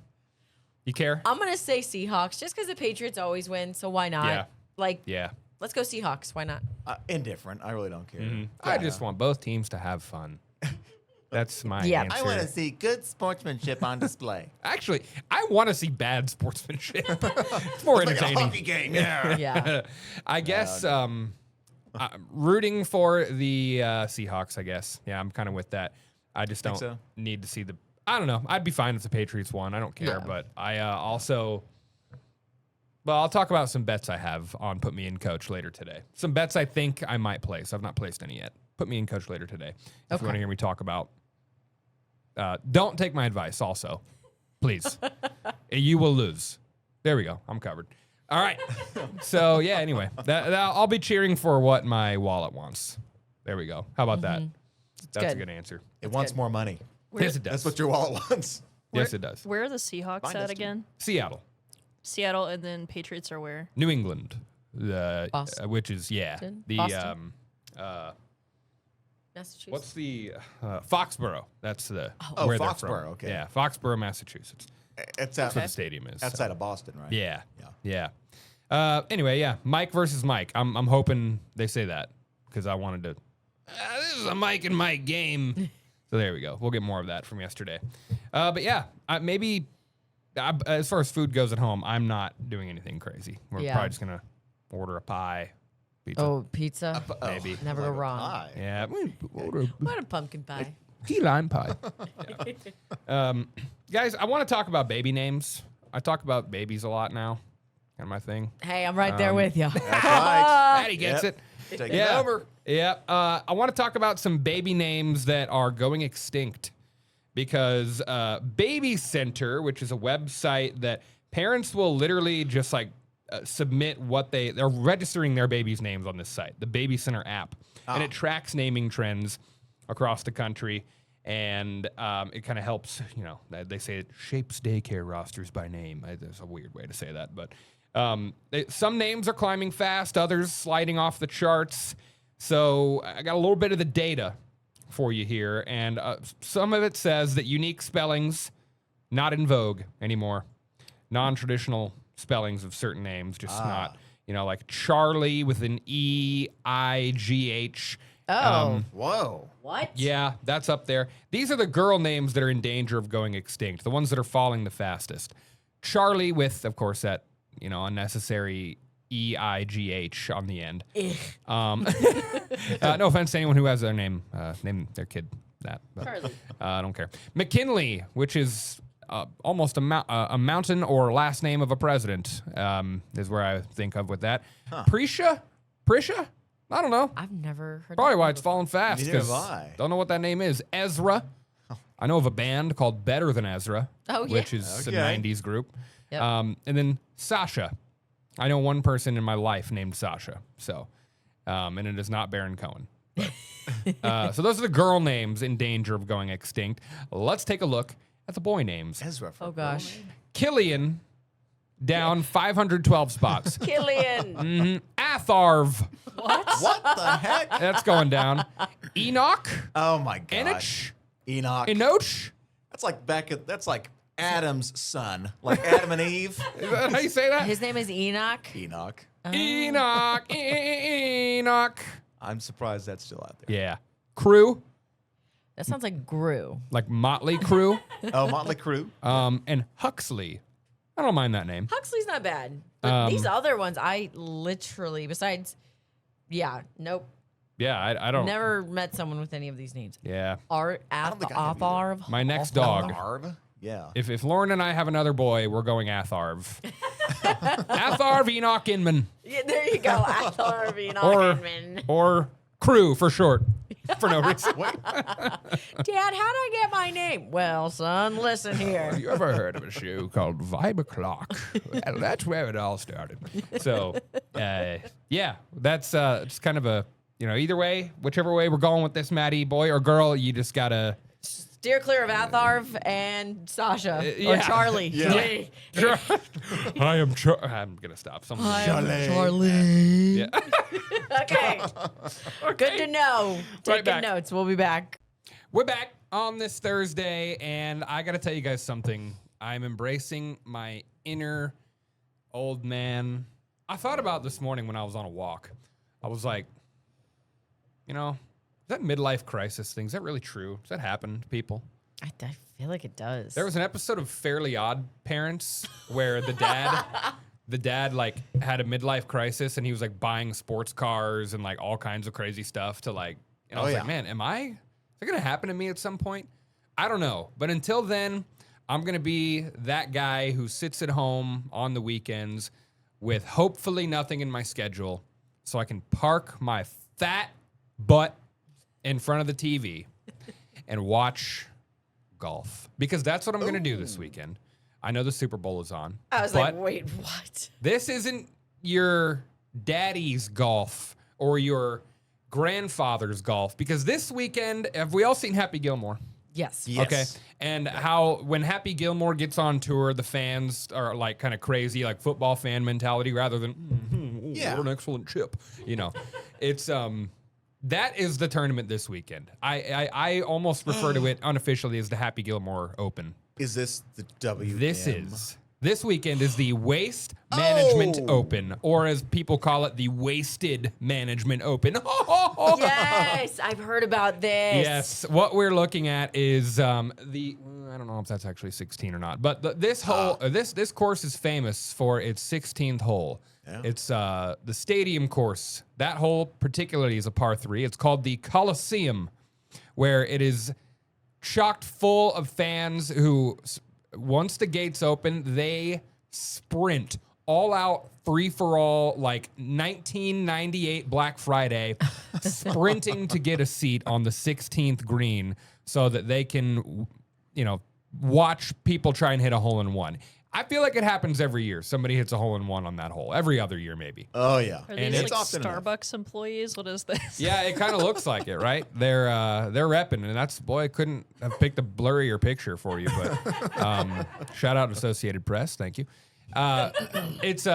Speaker 2: You care?
Speaker 3: I'm gonna say Seahawks just because the Patriots always win. So why not?
Speaker 2: Yeah.
Speaker 3: Like,
Speaker 2: Yeah.
Speaker 3: let's go Seahawks. Why not?
Speaker 1: Indifferent. I really don't care.
Speaker 2: I just want both teams to have fun. That's my
Speaker 3: Yeah.
Speaker 2: answer.
Speaker 1: I want to see good sportsmanship on display.
Speaker 2: Actually, I want to see bad sportsmanship. It's more
Speaker 1: Like a
Speaker 2: entertaining.
Speaker 1: hockey game. Yeah.
Speaker 3: Yeah.
Speaker 2: I guess rooting for the Seahawks, I guess. Yeah, I'm kind of with that. I just don't
Speaker 1: so?
Speaker 2: need to see the. I don't know. I'd be fine if the Patriots won. I don't care.
Speaker 3: Yeah.
Speaker 2: But I also. Well, I'll talk about some bets I have on Put Me In Coach later today. Some bets I think I might place. I've not placed any yet. Put Me In Coach later today. If you want to hear me talk about. Don't take my advice, also. Please. You will lose. There we go. I'm covered. All right. So, yeah, anyway, I'll be cheering for what my wallet wants. There we go. How about that? That's a
Speaker 3: good.
Speaker 2: good answer.
Speaker 1: It wants
Speaker 3: good.
Speaker 1: more money.
Speaker 2: Yes, it does.
Speaker 1: That's what your wallet wants.
Speaker 2: Yes, it does.
Speaker 4: Where are the Seahawks
Speaker 1: Mine
Speaker 4: at
Speaker 1: does too.
Speaker 4: again?
Speaker 2: Seattle,
Speaker 4: Seattle, and then Patriots are where?
Speaker 2: New England,
Speaker 3: Boston.
Speaker 2: which is, yeah. The,
Speaker 3: Boston. Massachusetts.
Speaker 2: what's the, Foxborough. That's the,
Speaker 1: Oh,
Speaker 2: where they're from.
Speaker 1: Foxborough, okay.
Speaker 2: Yeah, Foxborough, Massachusetts.
Speaker 1: It's
Speaker 2: That's where the stadium is.
Speaker 1: outside of Boston, right?
Speaker 2: Yeah.
Speaker 1: Yeah.
Speaker 2: Yeah. Anyway, yeah, Mike versus Mike. I'm hoping they say that because I wanted to. This is a Mike and Mike game. So there we go. We'll get more of that from yesterday. But yeah, maybe as far as food goes at home, I'm not doing anything crazy. We're
Speaker 3: Yeah.
Speaker 2: probably just gonna order a pie, pizza,
Speaker 3: Oh, pizza.
Speaker 2: maybe.
Speaker 3: Never go wrong.
Speaker 1: Pie.
Speaker 2: Yeah, order
Speaker 3: What a pumpkin pie.
Speaker 2: key lime pie. Yeah. Guys, I want to talk about baby names. I talk about babies a lot now. Kind of my thing.
Speaker 3: Hey, I'm right there with you.
Speaker 1: That's right.
Speaker 2: Daddy gets
Speaker 1: Yep.
Speaker 2: it.
Speaker 1: Take it over.
Speaker 2: Yeah. I want to talk about some baby names that are going extinct because Baby Center, which is a website that parents will literally just like submit what they're registering their baby's names on this site, the Baby Center app, and it tracks naming trends across the country. And it kind of helps, they say it shapes daycare rosters by name. There's a weird way to say that, but some names are climbing fast, others sliding off the charts. So I got a little bit of the data for you here, and some of it says that unique spellings not in vogue anymore. Non-traditional spellings of certain names, just not, like Charlie with an E-I-G-H.
Speaker 3: Oh.
Speaker 1: Whoa.
Speaker 3: What?
Speaker 2: Yeah, that's up there. These are the girl names that are in danger of going extinct, the ones that are falling the fastest. Charlie with, of course, that, unnecessary E-I-G-H on the end. No offense to anyone who has their name their kid that. But,
Speaker 3: Charlie.
Speaker 2: I don't care. McKinley, which is almost a mountain or last name of a president, is where I think of with that. Prisha? I don't know.
Speaker 3: I've never heard
Speaker 2: Probably
Speaker 3: that
Speaker 2: why
Speaker 3: one
Speaker 2: it's
Speaker 3: before.
Speaker 2: falling fast.
Speaker 1: Neither have
Speaker 2: 'Cause
Speaker 1: I.
Speaker 2: don't know what that name is. Ezra. I know of a band called Better Than Ezra,
Speaker 3: Oh, yeah.
Speaker 2: which is
Speaker 1: Okay.
Speaker 2: a 90s group.
Speaker 3: Yep.
Speaker 2: And then Sasha. I know one person in my life named Sasha. So, and it is not Baron Cohen. But, so those are the girl names in danger of going extinct. Let's take a look at the boy names.
Speaker 1: Ezra. for
Speaker 3: Oh,
Speaker 1: a
Speaker 3: gosh.
Speaker 2: Killian, down 512 spots.
Speaker 3: Killian.
Speaker 2: Atharv,
Speaker 1: What the heck?
Speaker 2: that's going down. Enoch,
Speaker 1: Oh my god.
Speaker 2: Enoch,
Speaker 1: Enoch.
Speaker 2: Enoch.
Speaker 1: That's like Adam's son. Like Adam and Eve.
Speaker 2: Is that how you say that?
Speaker 3: His name is Enoch.
Speaker 1: Enoch.
Speaker 2: Enoch, Enoch.
Speaker 1: I'm surprised that's still out there.
Speaker 2: Yeah. Crew,
Speaker 3: That sounds like Gru.
Speaker 2: like Motley Crue.
Speaker 1: Oh, Motley Crue.
Speaker 2: And Huxley. I don't mind that name.
Speaker 3: Huxley's not bad. But these other ones, I literally, nope.
Speaker 2: Yeah, I don't.
Speaker 3: Never met someone with any of these names.
Speaker 2: Yeah.
Speaker 3: Art,
Speaker 1: don't think I have either.
Speaker 3: Atharv.
Speaker 2: My next dog.
Speaker 1: Arv. Yeah.
Speaker 2: If Lauren and I have another boy, we're going Atharv. Atharv Enoch Inman.
Speaker 3: Yeah, there you go. Atharv, Enoch,
Speaker 2: Or,
Speaker 3: Inman.
Speaker 2: or Crew for short. For no reason.
Speaker 1: Wait.
Speaker 3: Dad, how'd I get my name? Well, son, listen here.
Speaker 2: You ever heard of a show called Vibe Clock? Well, that's where it all started. So, yeah, that's it's kind of a, either way, whichever way we're going with this, Maddie, boy or girl, you just gotta.
Speaker 3: Steer clear of Atharv and Sasha. Or
Speaker 2: yeah.
Speaker 3: Charlie.
Speaker 1: Yeah.
Speaker 2: I'm gonna stop. Someone.
Speaker 1: Charlie.
Speaker 2: Yeah.
Speaker 3: Okay. Good to know.
Speaker 2: Right
Speaker 3: Taking
Speaker 2: back.
Speaker 3: notes. We'll be back.
Speaker 2: We're back on this Thursday, and I gotta tell you guys something. I'm embracing my inner old man. I thought about this morning when I was on a walk. I was like, is that midlife crisis thing? Is that really true? Does that happen to people?
Speaker 3: I feel like it does.
Speaker 2: There was an episode of Fairly Odd Parents where the dad like had a midlife crisis and he was like buying sports cars and like all kinds of crazy stuff to like, and I
Speaker 1: Oh,
Speaker 2: was
Speaker 1: yeah.
Speaker 2: like, man, is it gonna happen to me at some point? I don't know. But until then, I'm gonna be that guy who sits at home on the weekends with hopefully nothing in my schedule so I can park my fat butt in front of the TV and watch golf. Because that's what I'm going to do this weekend. I know the Super Bowl is on.
Speaker 3: I was
Speaker 2: but
Speaker 3: like, wait, what?
Speaker 2: this isn't your daddy's golf or your grandfather's golf. Because this weekend, have we all seen Happy Gilmore?
Speaker 3: Yes.
Speaker 1: Yes.
Speaker 2: Okay. And how when Happy Gilmore gets on tour, the fans are like kind of crazy, like football fan mentality rather than,
Speaker 1: Yeah.
Speaker 2: what an excellent chip. It's, that is the tournament this weekend. I almost refer to it unofficially as the Happy Gilmore Open.
Speaker 1: Is this the WM?
Speaker 2: This is This weekend is the Waste Management
Speaker 1: Oh.
Speaker 2: Open, or as people call it, the Wasted Management Open.
Speaker 3: Yes, I've heard about this.
Speaker 2: Yes, what we're looking at is I don't know if that's actually 16 or not, but this hole, this course is famous for its 16th hole.
Speaker 1: Yeah.
Speaker 2: It's the stadium course. That hole particularly is a par 3. It's called the Coliseum, where it is chocked full of fans who, once the gates open, they sprint all out, free for all, like 1998 Black Friday, sprinting to get a seat on the 16th green so that they can, watch people try and hit a hole in one. I feel like it happens every year. Somebody hits a hole in one on that hole. Every other year, maybe.
Speaker 1: Oh yeah,
Speaker 4: Are
Speaker 2: And
Speaker 4: these
Speaker 2: it's
Speaker 4: like
Speaker 1: often enough.
Speaker 4: Starbucks employees? What is this?
Speaker 2: Yeah, it kind of looks like it, right? They're repping, and that's I couldn't have picked a blurrier picture for you, but shout out Associated Press, thank you. It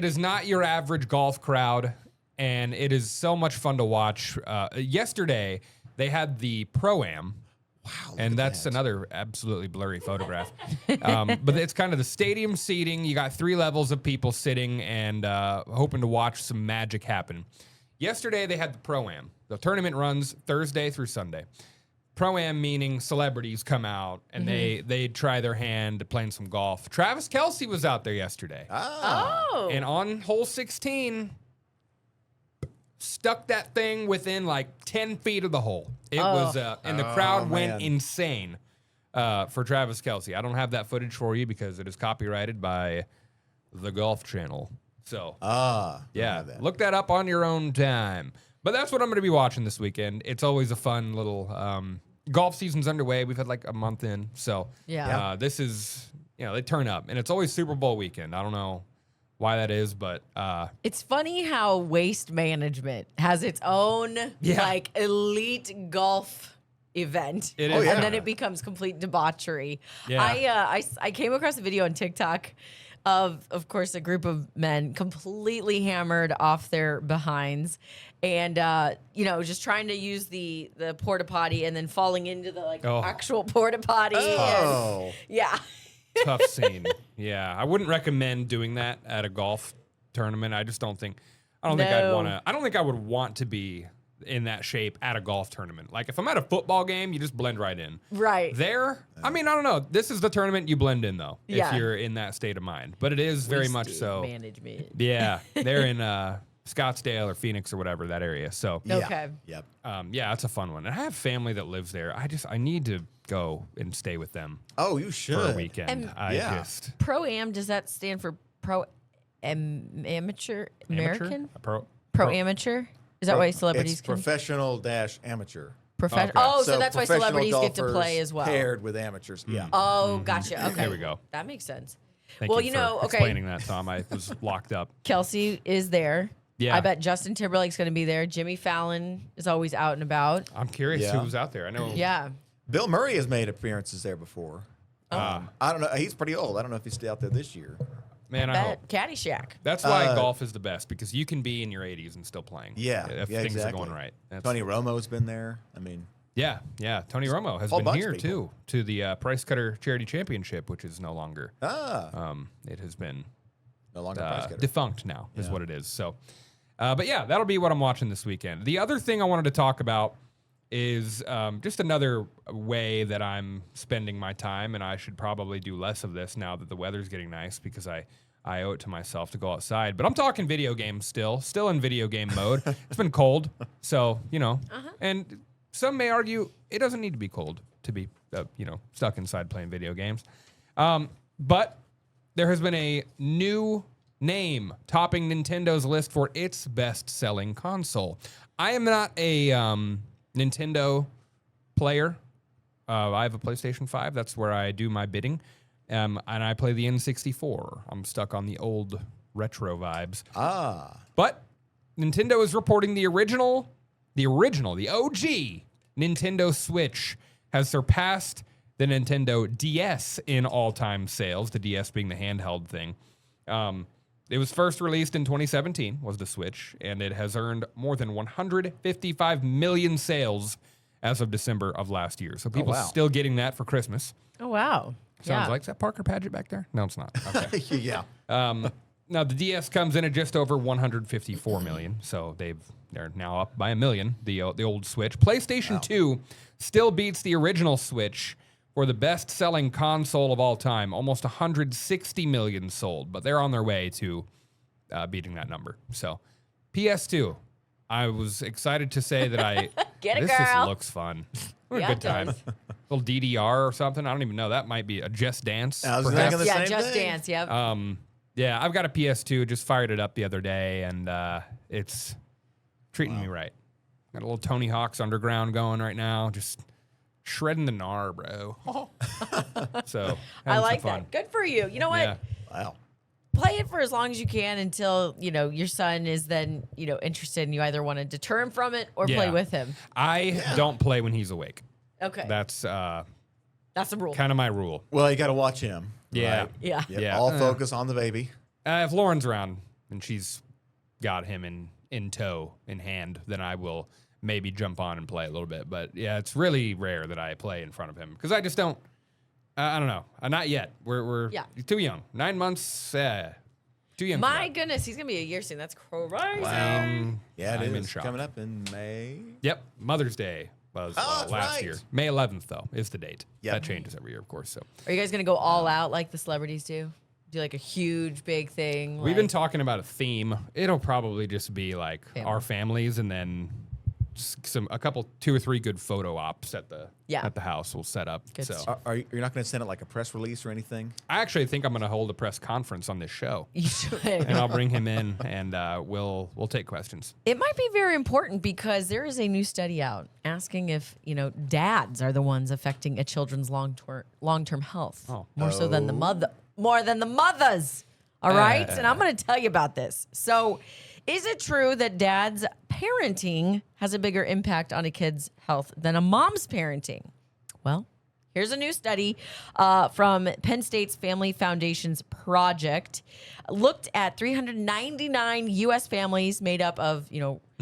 Speaker 2: is not your average golf crowd, and it is so much fun to watch. Yesterday they had the Pro-Am.
Speaker 1: wow.
Speaker 2: And that's another absolutely blurry photograph. But it's kind of the stadium seating. You got 3 levels of people sitting and hoping to watch some magic happen. Yesterday, they had the Pro-Am. The tournament runs Thursday through Sunday. Pro-Am meaning celebrities come out and they try their hand at playing some golf. Travis Kelce was out there yesterday.
Speaker 3: Oh.
Speaker 2: And on hole 16, stuck that thing within like 10 feet of the hole. It was, and the crowd went
Speaker 1: man.
Speaker 2: insane for Travis Kelce. I don't have that footage for you because it is copyrighted by the Golf Channel. So, yeah, look that up on your own time. But that's what I'm going to be watching this weekend. It's always a fun little golf season's underway. We've had like a month in. So,
Speaker 3: Yeah.
Speaker 2: this is, they turn up. And it's always Super Bowl weekend. I don't know why that is, but
Speaker 3: It's funny how Waste Management has its own like elite golf event.
Speaker 2: It
Speaker 1: is.
Speaker 3: And then
Speaker 2: yeah.
Speaker 3: it becomes complete debauchery.
Speaker 2: Yeah.
Speaker 3: I came across a video on TikTok of course, a group of men completely hammered off their behinds and just trying to use the porta potty and then falling into the actual porta potty.
Speaker 1: Oh.
Speaker 3: Yeah.
Speaker 2: tough scene. Yeah, I wouldn't recommend doing that at a golf tournament. I just don't think I'd
Speaker 3: No.
Speaker 2: want to. I don't think I would want to be in that shape at a golf tournament. Like if I'm at a football game, you just blend right in.
Speaker 3: Right.
Speaker 2: There, I mean, I don't know. This is the tournament you blend in though,
Speaker 3: Yeah.
Speaker 2: if you're in that state of mind. But it is very much
Speaker 3: Wasted
Speaker 2: so.
Speaker 3: Management.
Speaker 2: Yeah, they're in Scottsdale or Phoenix or whatever that area. So
Speaker 1: Yeah.
Speaker 3: Okay.
Speaker 1: Yep.
Speaker 2: yeah, it's a fun one. And I have family that lives there. I need to go and stay with them
Speaker 1: Oh, you
Speaker 2: for a
Speaker 1: should.
Speaker 2: weekend.
Speaker 3: And-
Speaker 1: Yeah.
Speaker 3: Pro-Am, does that stand for amateur American?
Speaker 2: A pro.
Speaker 3: Pro amateur? Is that why celebrities
Speaker 1: It's
Speaker 3: can
Speaker 1: professional-amateur.
Speaker 3: professional?
Speaker 2: Okay.
Speaker 3: Oh, so that's why
Speaker 1: professional
Speaker 3: celebrities get to
Speaker 1: golfers
Speaker 3: play as well.
Speaker 1: Paired with amateurs. Yeah.
Speaker 3: Oh, gotcha. Okay.
Speaker 2: There we go.
Speaker 3: That makes sense.
Speaker 2: Thank
Speaker 3: well,
Speaker 2: you
Speaker 3: you
Speaker 2: for
Speaker 3: know, okay.
Speaker 2: explaining that, Tom. I was locked up.
Speaker 3: Kelsey is there.
Speaker 2: Yeah.
Speaker 3: I bet Justin Timberlake's going to be there. Jimmy Fallon is always out and about.
Speaker 2: I'm curious
Speaker 1: Yeah.
Speaker 2: who's out there. I know.
Speaker 3: Yeah.
Speaker 1: Bill Murray has made appearances there before.
Speaker 3: Oh.
Speaker 1: I don't know. He's pretty old. I don't know if he's still out there this year.
Speaker 2: Man, I hope.
Speaker 3: Bet Caddyshack.
Speaker 2: That's why golf is the best because you can be in your 80s and still playing.
Speaker 1: Yeah.
Speaker 2: If
Speaker 1: yeah,
Speaker 2: things
Speaker 1: exactly.
Speaker 2: are going right. That's,
Speaker 1: Tony Romo's been there. I mean,
Speaker 2: Yeah. Tony Romo has
Speaker 1: whole
Speaker 2: been
Speaker 1: bunch
Speaker 2: here
Speaker 1: of people.
Speaker 2: too to the Price Cutter Charity Championship, which is no longer. It has been
Speaker 1: no longer price cutter.
Speaker 2: defunct now, is
Speaker 1: Yeah.
Speaker 2: what it is. So, but yeah, that'll be what I'm watching this weekend. The other thing I wanted to talk about is just another way that I'm spending my time, and I should probably do less of this now that the weather's getting nice because I owe it to myself to go outside. But I'm talking video games still in video game mode. It's been cold, so, and some may argue it doesn't need to be cold to be, stuck inside playing video games. But there has been a new name topping Nintendo's list for its best-selling console. I am not a Nintendo player. I have a PlayStation 5. That's where I do my bidding. And I play the N64. I'm stuck on the old retro vibes. But Nintendo is reporting the OG Nintendo Switch has surpassed the Nintendo DS in all-time sales, the DS being the handheld thing. It was first released in 2017, was the Switch, and it has earned more than 155 million sales as of December of last year. So people
Speaker 1: wow.
Speaker 2: still getting that for Christmas.
Speaker 3: Oh, wow.
Speaker 2: Sounds
Speaker 3: Yeah.
Speaker 2: like, is that Parker Paget back there? No, it's not. Okay.
Speaker 1: yeah.
Speaker 2: Now the DS comes in at just over 154 million, so they're now up by a million. The old Switch. PlayStation 2 still beats the original Switch for the best-selling console of all time, almost 160 million sold, but they're on their way to beating that number. So PS2, I was excited to say that I
Speaker 3: Get it,
Speaker 2: this just
Speaker 3: girl.
Speaker 2: looks fun. What a
Speaker 3: Yeah,
Speaker 2: good
Speaker 3: it
Speaker 2: time.
Speaker 3: does.
Speaker 2: Little DDR or something. I don't even know. That might be a Just Dance.
Speaker 1: I was
Speaker 2: perhaps.
Speaker 1: thinking the
Speaker 3: Yeah,
Speaker 1: same
Speaker 3: Just
Speaker 1: thing.
Speaker 3: Dance. Yep.
Speaker 2: Yeah, I've got a PS2. Just fired it up the other day, and it's treating me right. Got a little Tony Hawk's Underground going right now. Just shredding the gnar, bro. So
Speaker 3: I
Speaker 2: having
Speaker 3: like
Speaker 2: some fun.
Speaker 3: that. Good for you. You know what?
Speaker 2: Yeah.
Speaker 1: Wow.
Speaker 3: Play it for as long as you can until your son is then interested, and you either want to deter him from it or play
Speaker 2: Yeah.
Speaker 3: with him.
Speaker 2: I don't play when he's awake.
Speaker 3: Okay,
Speaker 2: That's
Speaker 3: that's the rule.
Speaker 2: kind of my rule.
Speaker 1: Well, you got to watch him.
Speaker 2: Yeah.
Speaker 1: Right?
Speaker 3: Yeah.
Speaker 1: Yep.
Speaker 2: Yeah.
Speaker 1: All focus on the baby.
Speaker 2: If Lauren's around and she's got him in tow, in hand, then I will maybe jump on and play a little bit. But yeah, it's really rare that I play in front of him because I just don't. I don't know. Not yet. We're
Speaker 3: Yeah.
Speaker 2: too young. 9 months. Too young. for
Speaker 3: My
Speaker 2: that.
Speaker 3: goodness, he's gonna be a year soon. That's crazy.
Speaker 1: Yeah, it
Speaker 2: I'm in
Speaker 1: is.
Speaker 2: shock.
Speaker 1: Coming up in May.
Speaker 2: Yep. Mother's Day was
Speaker 1: Oh, that's
Speaker 2: last
Speaker 1: right.
Speaker 2: year. May 11th though is the date.
Speaker 1: Yep.
Speaker 2: That changes every year, of course. So
Speaker 3: Are you guys gonna go all out like the celebrities do? Do like a huge big thing?
Speaker 2: we've been
Speaker 3: like-
Speaker 2: talking about a theme. It'll probably just be like
Speaker 3: Family.
Speaker 2: our families, and then just a couple, 2 or 3 good photo ops at the house. We'll set up.
Speaker 3: Good
Speaker 2: So
Speaker 3: stuff.
Speaker 1: You're not going to send it like a press release or anything?
Speaker 2: I actually think I'm going to hold a press conference on this show,
Speaker 3: You should.
Speaker 2: and I'll bring him in, and we'll take questions.
Speaker 3: It might be very important because there is a new study out asking if dads are the ones affecting a children's long-term health more so than the mothers. All right, and I'm going to tell you about this. So, is it true that dad's parenting has a bigger impact on a kid's health than a mom's parenting? Well, here's a new study from Penn State's Family Foundation's project. Looked at 399 U.S. families made up of,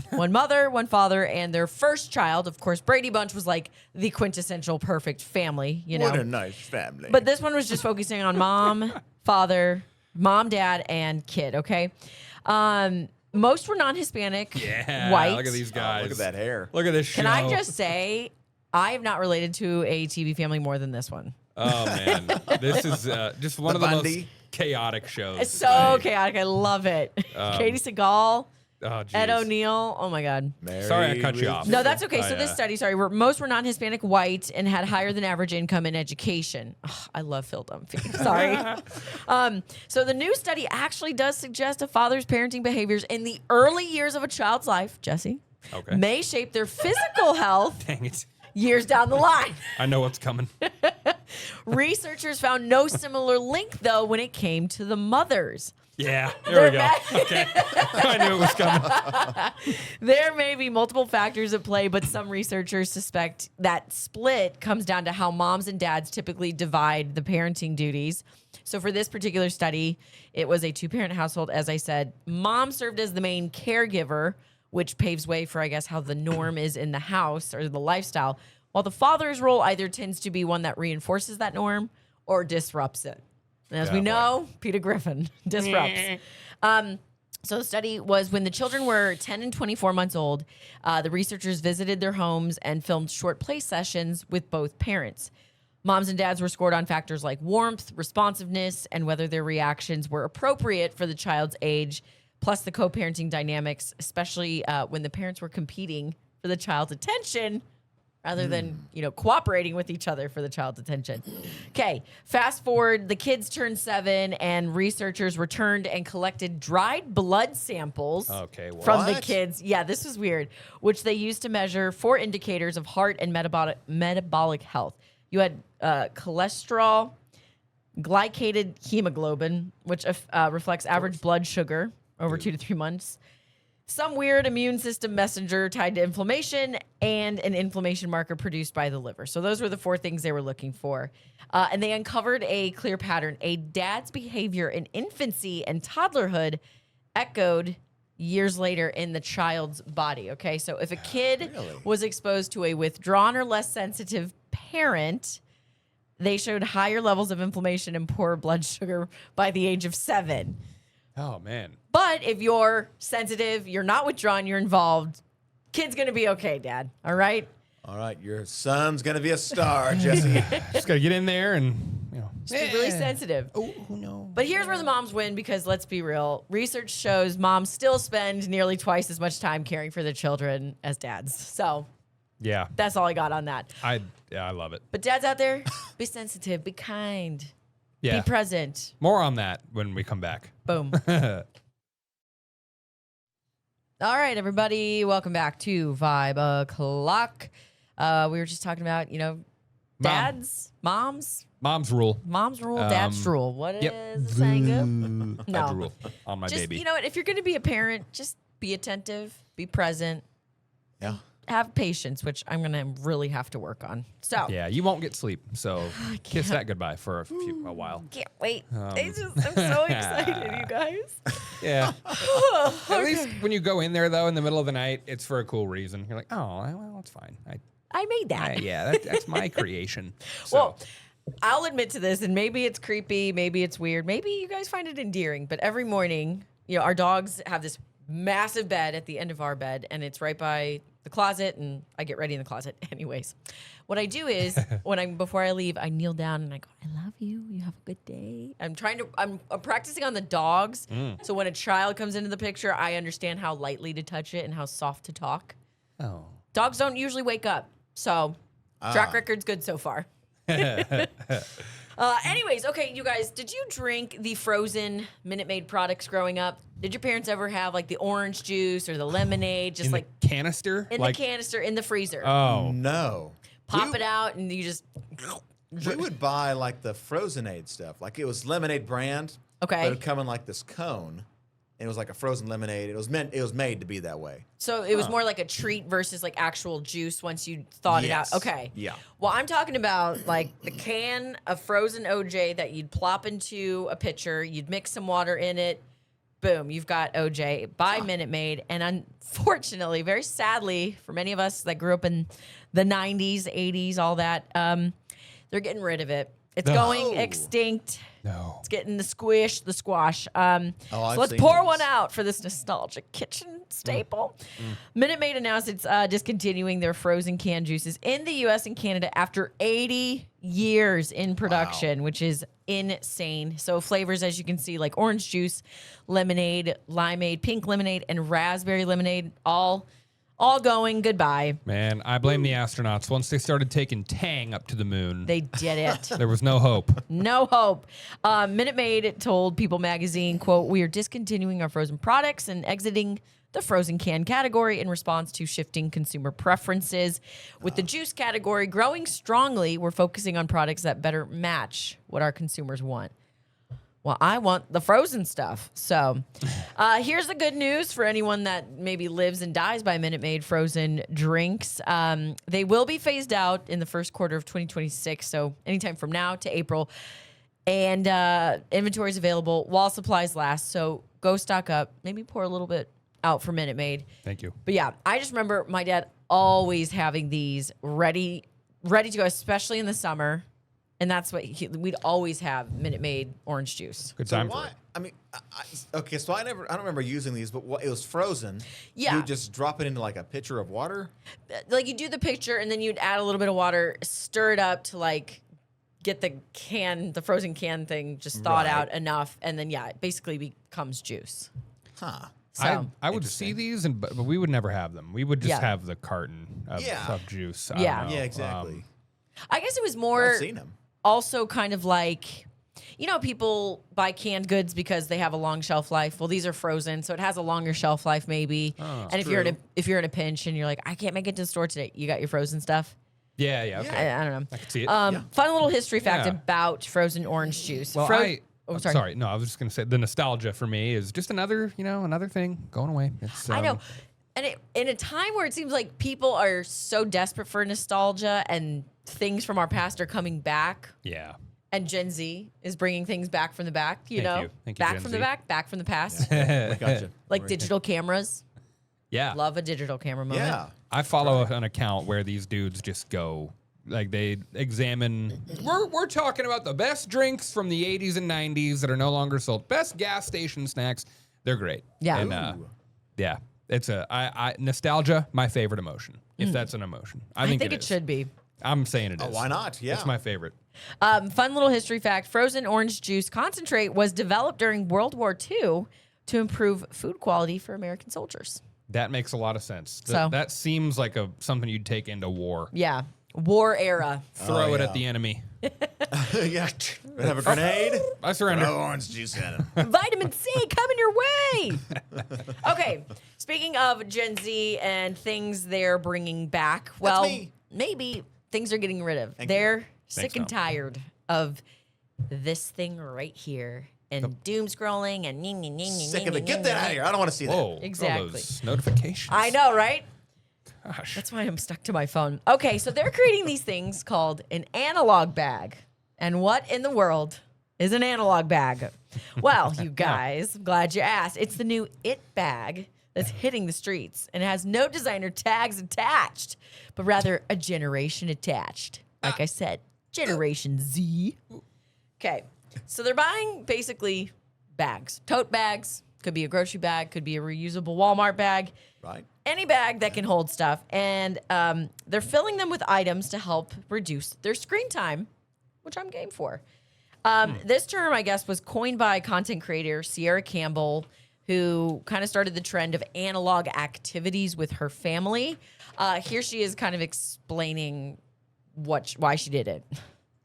Speaker 3: one mother, one father, and their first child. Of course, Brady Bunch was like the quintessential perfect family,
Speaker 1: What a nice family.
Speaker 3: But this one was just focusing on mom, father, mom, dad, and kid, okay? Most were non-Hispanic,
Speaker 2: Yeah,
Speaker 3: white.
Speaker 2: look at these guys.
Speaker 1: look at that hair.
Speaker 2: Look at this show.
Speaker 3: Can I just say, I have not related to a TV family more than this one.
Speaker 2: Oh man, this is just one
Speaker 1: The
Speaker 2: of the
Speaker 1: Bundy.
Speaker 2: most chaotic shows.
Speaker 3: It's so chaotic. I love it. Katie Seagal,
Speaker 2: Oh, geez.
Speaker 3: Ed O'Neill. Oh my God.
Speaker 2: Sorry, I cut you off.
Speaker 3: No, that's okay.
Speaker 2: Oh,
Speaker 3: So this
Speaker 2: yeah.
Speaker 3: study, most were non-Hispanic, white, and had higher than average income and education. Ugh, I love Phil Dunphy. Sorry. So the new study actually does suggest a father's parenting behaviors in the early years of a child's life, Jesse,
Speaker 2: Okay.
Speaker 3: may shape their physical health
Speaker 2: Dang it.
Speaker 3: years down the line.
Speaker 2: I know what's coming.
Speaker 3: Researchers found no similar link, though, when it came to the mothers.
Speaker 2: Yeah, there we go.
Speaker 3: They're
Speaker 2: Okay. I knew it was coming.
Speaker 3: There may be multiple factors at play, but some researchers suspect that split comes down to how moms and dads typically divide the parenting duties. So for this particular study, it was a 2-parent household. As I said, mom served as the main caregiver, which paves way for, I guess, how the norm is in the house or the lifestyle, while the father's role either tends to be one that reinforces that norm or disrupts it. And as we know, Peter Griffin disrupts. So the study was when the children were 10 and 24 months old, the researchers visited their homes and filmed short play sessions with both parents. Moms and dads were scored on factors like warmth, responsiveness, and whether their reactions were appropriate for the child's age, plus the co-parenting dynamics, especially when the parents were competing for the child's attention rather than, cooperating with each other for the child's attention. Okay, fast forward, the kids turned 7 and researchers returned and collected dried blood samples
Speaker 2: Okay,
Speaker 3: from the
Speaker 1: what?
Speaker 3: kids. Yeah, this was weird, which they used to measure 4 indicators of heart and metabolic health. You had cholesterol, glycated hemoglobin, which reflects average blood sugar over 2 to 3 months, some weird immune system messenger tied to inflammation, and an inflammation marker produced by the liver. So those were the 4 things they were looking for. And they uncovered a clear pattern. A dad's behavior in infancy and toddlerhood echoed years later in the child's body. Okay, so if a kid was exposed to a withdrawn or less sensitive parent, they showed higher levels of inflammation and poor blood sugar by the age of 7.
Speaker 2: Oh man.
Speaker 3: But if you're sensitive, you're not withdrawn, you're involved, kid's gonna be okay, Dad. All right?
Speaker 1: All right, your son's gonna be a star, Jesse.
Speaker 2: Just gotta get in there and
Speaker 3: Just be really sensitive.
Speaker 2: Oh no.
Speaker 3: But here's where the moms win because let's be real. Research shows moms still spend nearly twice as much time caring for their children as dads. So
Speaker 2: Yeah.
Speaker 3: that's all I got on that.
Speaker 2: I love it.
Speaker 3: But dads out there, be sensitive, be kind,
Speaker 2: Yeah.
Speaker 3: be present.
Speaker 2: More on that when we come back.
Speaker 3: Boom. All right, everybody. Welcome back to Vibe O'Clock. We were just talking about, dads, moms
Speaker 2: rule.
Speaker 3: rule, dads rule. What is
Speaker 2: Yep.
Speaker 3: the saying?
Speaker 2: I
Speaker 3: No.
Speaker 2: drool on my
Speaker 3: Just,
Speaker 2: baby.
Speaker 3: you know what? If you're going to be a parent, just be attentive, be present,
Speaker 1: Yeah.
Speaker 3: have patience, which I'm going to really have to work on. So,
Speaker 2: Yeah, you won't get sleep, so kiss that goodbye for a while.
Speaker 3: can't wait. I'm so excited, you guys.
Speaker 2: Yeah. At least when you go in there though in the middle of the night, it's for a cool reason. You're like, oh, well, it's fine.
Speaker 3: I made that.
Speaker 2: That's my creation. So
Speaker 3: Well, I'll admit to this, and maybe it's creepy, maybe it's weird, maybe you guys find it endearing, but every morning, our dogs have this massive bed at the end of our bed, and it's right by the closet, and I get ready in the closet anyways. What I do is, before I leave, I kneel down and I go, I love you. You have a good day. I'm practicing on the dogs, so when a child comes into the picture, I understand how lightly to touch it and how soft to talk.
Speaker 2: oh.
Speaker 3: Dogs don't usually wake up, so track record's good so far. Anyways, okay, you guys, did you drink the frozen Minute Maid products growing up? Did your parents ever have like the orange juice or the lemonade, just
Speaker 2: In
Speaker 3: like
Speaker 2: the canister?
Speaker 3: in the canister in the freezer?
Speaker 2: Oh.
Speaker 1: No.
Speaker 3: Pop it out and you just
Speaker 1: We would buy like the Frozenade stuff. Like it was lemonade brand.
Speaker 3: Okay.
Speaker 1: But it would come in like this cone. And it was like a frozen lemonade. It was made to be that way.
Speaker 3: so it was more like a treat versus like actual juice once you thawed it out.
Speaker 1: Yes.
Speaker 3: Okay.
Speaker 1: Yeah.
Speaker 3: Well, I'm talking about like the can of frozen OJ that you'd plop into a pitcher, you'd mix some water in it. Boom, you've got OJ by Minute Maid. And unfortunately, very sadly, for many of us that grew up in the 90s, 80s, all that, they're getting rid of it. It's going extinct.
Speaker 2: No.
Speaker 3: It's getting the squash. So
Speaker 1: I've
Speaker 3: let's
Speaker 1: seen
Speaker 3: pour
Speaker 1: these.
Speaker 3: one out for this nostalgic kitchen staple. Minute Maid announced it's discontinuing their frozen canned juices in the U.S. and Canada after 80 years in production, which is insane. So flavors, as you can see, like orange juice, lemonade, limeade, pink lemonade, and raspberry lemonade, all going goodbye.
Speaker 2: Man, I blame the astronauts. Once they started taking Tang up to the moon,
Speaker 3: They did it.
Speaker 2: there was no hope.
Speaker 3: No hope. Minute Maid told People Magazine, quote, "We are discontinuing our frozen products and exiting the frozen can category in response to shifting consumer preferences. With the juice category growing strongly, we're focusing on products that better match what our consumers want." Well, I want the frozen stuff. So here's the good news for anyone that maybe lives and dies by Minute Maid frozen drinks. They will be phased out in the first quarter of 2026, so anytime from now to April. And inventory is available while supplies last, so go stock up. Maybe pour a little bit out for Minute Maid.
Speaker 2: Thank you.
Speaker 3: But yeah, I just remember my dad always having these ready to go, especially in the summer. And that's what we'd always have Minute Maid orange juice.
Speaker 2: Good
Speaker 1: So
Speaker 2: time for
Speaker 1: why?
Speaker 2: it.
Speaker 1: I mean, okay. So I don't remember using these, but it was frozen.
Speaker 3: Yeah.
Speaker 1: You just drop it into like a pitcher of water.
Speaker 3: Like you do the picture and then you'd add a little bit of water, stir it up to like get the frozen can thing just thawed
Speaker 1: Right.
Speaker 3: out enough. And then, yeah, it basically becomes juice.
Speaker 1: Huh.
Speaker 3: So,
Speaker 2: I would see these, but we would never have them. We would just
Speaker 3: Yeah.
Speaker 2: have the carton of,
Speaker 1: Yeah.
Speaker 2: of juice.
Speaker 3: Yeah.
Speaker 2: I don't know.
Speaker 1: Yeah, exactly.
Speaker 3: I guess it was more
Speaker 1: I've seen them.
Speaker 3: also kind of like, people buy canned goods because they have a long shelf life. Well, these are frozen, so it has a longer shelf life maybe. And if you're in a pinch and you're like, I can't make it to the store today, you got your frozen stuff.
Speaker 2: Yeah, okay.
Speaker 3: I don't know.
Speaker 2: I can see it.
Speaker 3: Fun little history fact
Speaker 2: Yeah.
Speaker 3: about frozen orange juice.
Speaker 2: Well,
Speaker 3: I'm sorry.
Speaker 2: No, I was just gonna say the nostalgia for me is just another thing going away. It's,
Speaker 3: I know. And in a time where it seems like people are so desperate for nostalgia and things from our past are coming back,
Speaker 2: Yeah.
Speaker 3: and Gen Z is bringing things back from the back,
Speaker 2: Thank
Speaker 3: know?
Speaker 2: you. Thank you,
Speaker 3: back
Speaker 2: Gen
Speaker 3: from
Speaker 2: Z.
Speaker 3: the back from the past.
Speaker 1: Gotcha.
Speaker 3: Like digital cameras.
Speaker 2: Yeah.
Speaker 3: Love a digital camera moment.
Speaker 1: Yeah.
Speaker 2: I follow an account where these dudes just go Like they examine. We're talking about the best drinks from the 80s and 90s that are no longer sold. Best gas station snacks. They're great.
Speaker 3: Yeah.
Speaker 2: And, yeah. It's nostalgia, my favorite emotion. If that's an emotion, I think
Speaker 3: it
Speaker 2: is.
Speaker 3: should be.
Speaker 2: I'm saying it is.
Speaker 1: Why not? Yeah.
Speaker 2: It's my favorite.
Speaker 3: Fun little history fact: frozen orange juice concentrate was developed during World War II to improve food quality for American soldiers.
Speaker 2: That makes a lot of sense.
Speaker 3: So-
Speaker 2: That seems like something you'd take into war.
Speaker 3: Yeah, war era.
Speaker 2: Throw it
Speaker 1: yeah.
Speaker 2: at the enemy.
Speaker 1: Yeah. Have a grenade.
Speaker 2: I surrender.
Speaker 1: Throw orange juice at him.
Speaker 3: Vitamin C coming your way. Okay, speaking of Gen Z and things they're bringing back, well,
Speaker 1: me.
Speaker 3: maybe things are getting rid of.
Speaker 1: Thank
Speaker 3: They're
Speaker 1: you.
Speaker 3: sick
Speaker 2: Thanks,
Speaker 3: and
Speaker 2: Tom.
Speaker 3: tired of this thing right here and doom scrolling and
Speaker 1: Sick of it. Get that out of here. I don't want to see that.
Speaker 2: Whoa.
Speaker 3: Exactly.
Speaker 2: All those notifications.
Speaker 3: I know, right?
Speaker 2: Gosh.
Speaker 3: That's why I'm stuck to my phone. Okay, so they're creating these things called an analog bag. And what in the world is an analog bag? Well, you guys, I'm glad you asked. It's the new It bag that's hitting the streets and it has no designer tags attached, but rather a generation attached. Like I said, Generation Z. Okay, so they're buying basically bags, tote bags, could be a grocery bag, could be a reusable Walmart bag.
Speaker 1: Right.
Speaker 3: Any bag that can hold stuff, and they're filling them with items to help reduce their screen time, which I'm game for. This term, I guess, was coined by content creator Sierra Campbell, who kind of started the trend of analog activities with her family. Here she is kind of explaining why she did it.